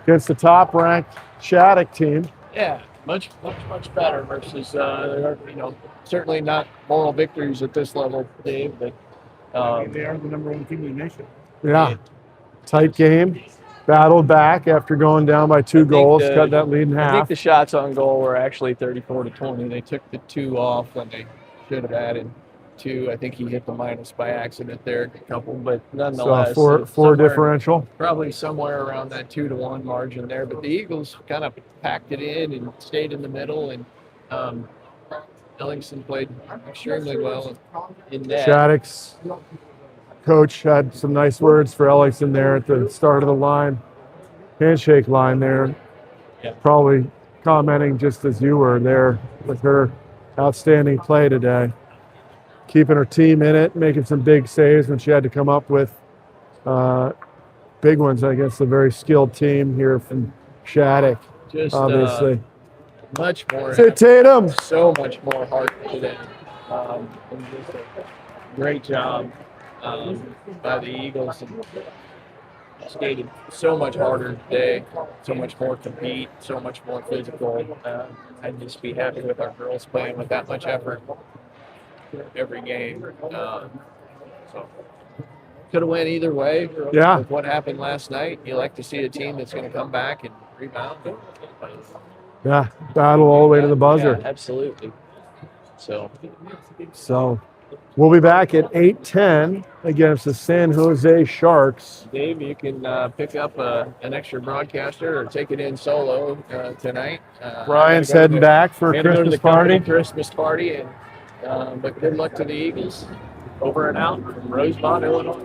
against the top-ranked Shattuck team. Yeah, much better versus certainly not moral victories at this level, Dave. But they are the number one team in the nation. Yeah, tight game. Battled back after going down by 2 goals. Cut that lead in I think half. the shots on goal were actually 34-20. They took the 2 off when they should have added 2. I think he hit the minus by accident there, a couple, but nonetheless, So four differential. Probably somewhere around that 2-1 margin there. But the Eagles kind of packed it in and stayed in the middle, and Ellingson played extremely well in that. Shattuck's coach had some nice words for Ellingson there at the start of the handshake line there. Yeah. Probably commenting just as you were there with her outstanding play today. Keeping her team in it, making some big saves when she had to come up with big ones against a very skilled team here from Shattuck, Just obviously. much more. Say Tatum. So much more heart today. And just a great job by the Eagles. Skated so much harder today, so much more compete, so much more physical. I'd just be happy with our girls playing with that much effort every game. So could have went either way. Yeah. With what happened last night, you like to see a team that's going to come back and rebound. Yeah, battle all the way to the buzzer. Yeah, absolutely. So we'll be back at 8:10 against the San Jose Sharks. Dave, you can pick up an extra broadcaster or take it in solo tonight. Brian's heading back for a Christmas party. Christmas party, and but good luck to the Eagles. Over and out from Rosebud, Illinois.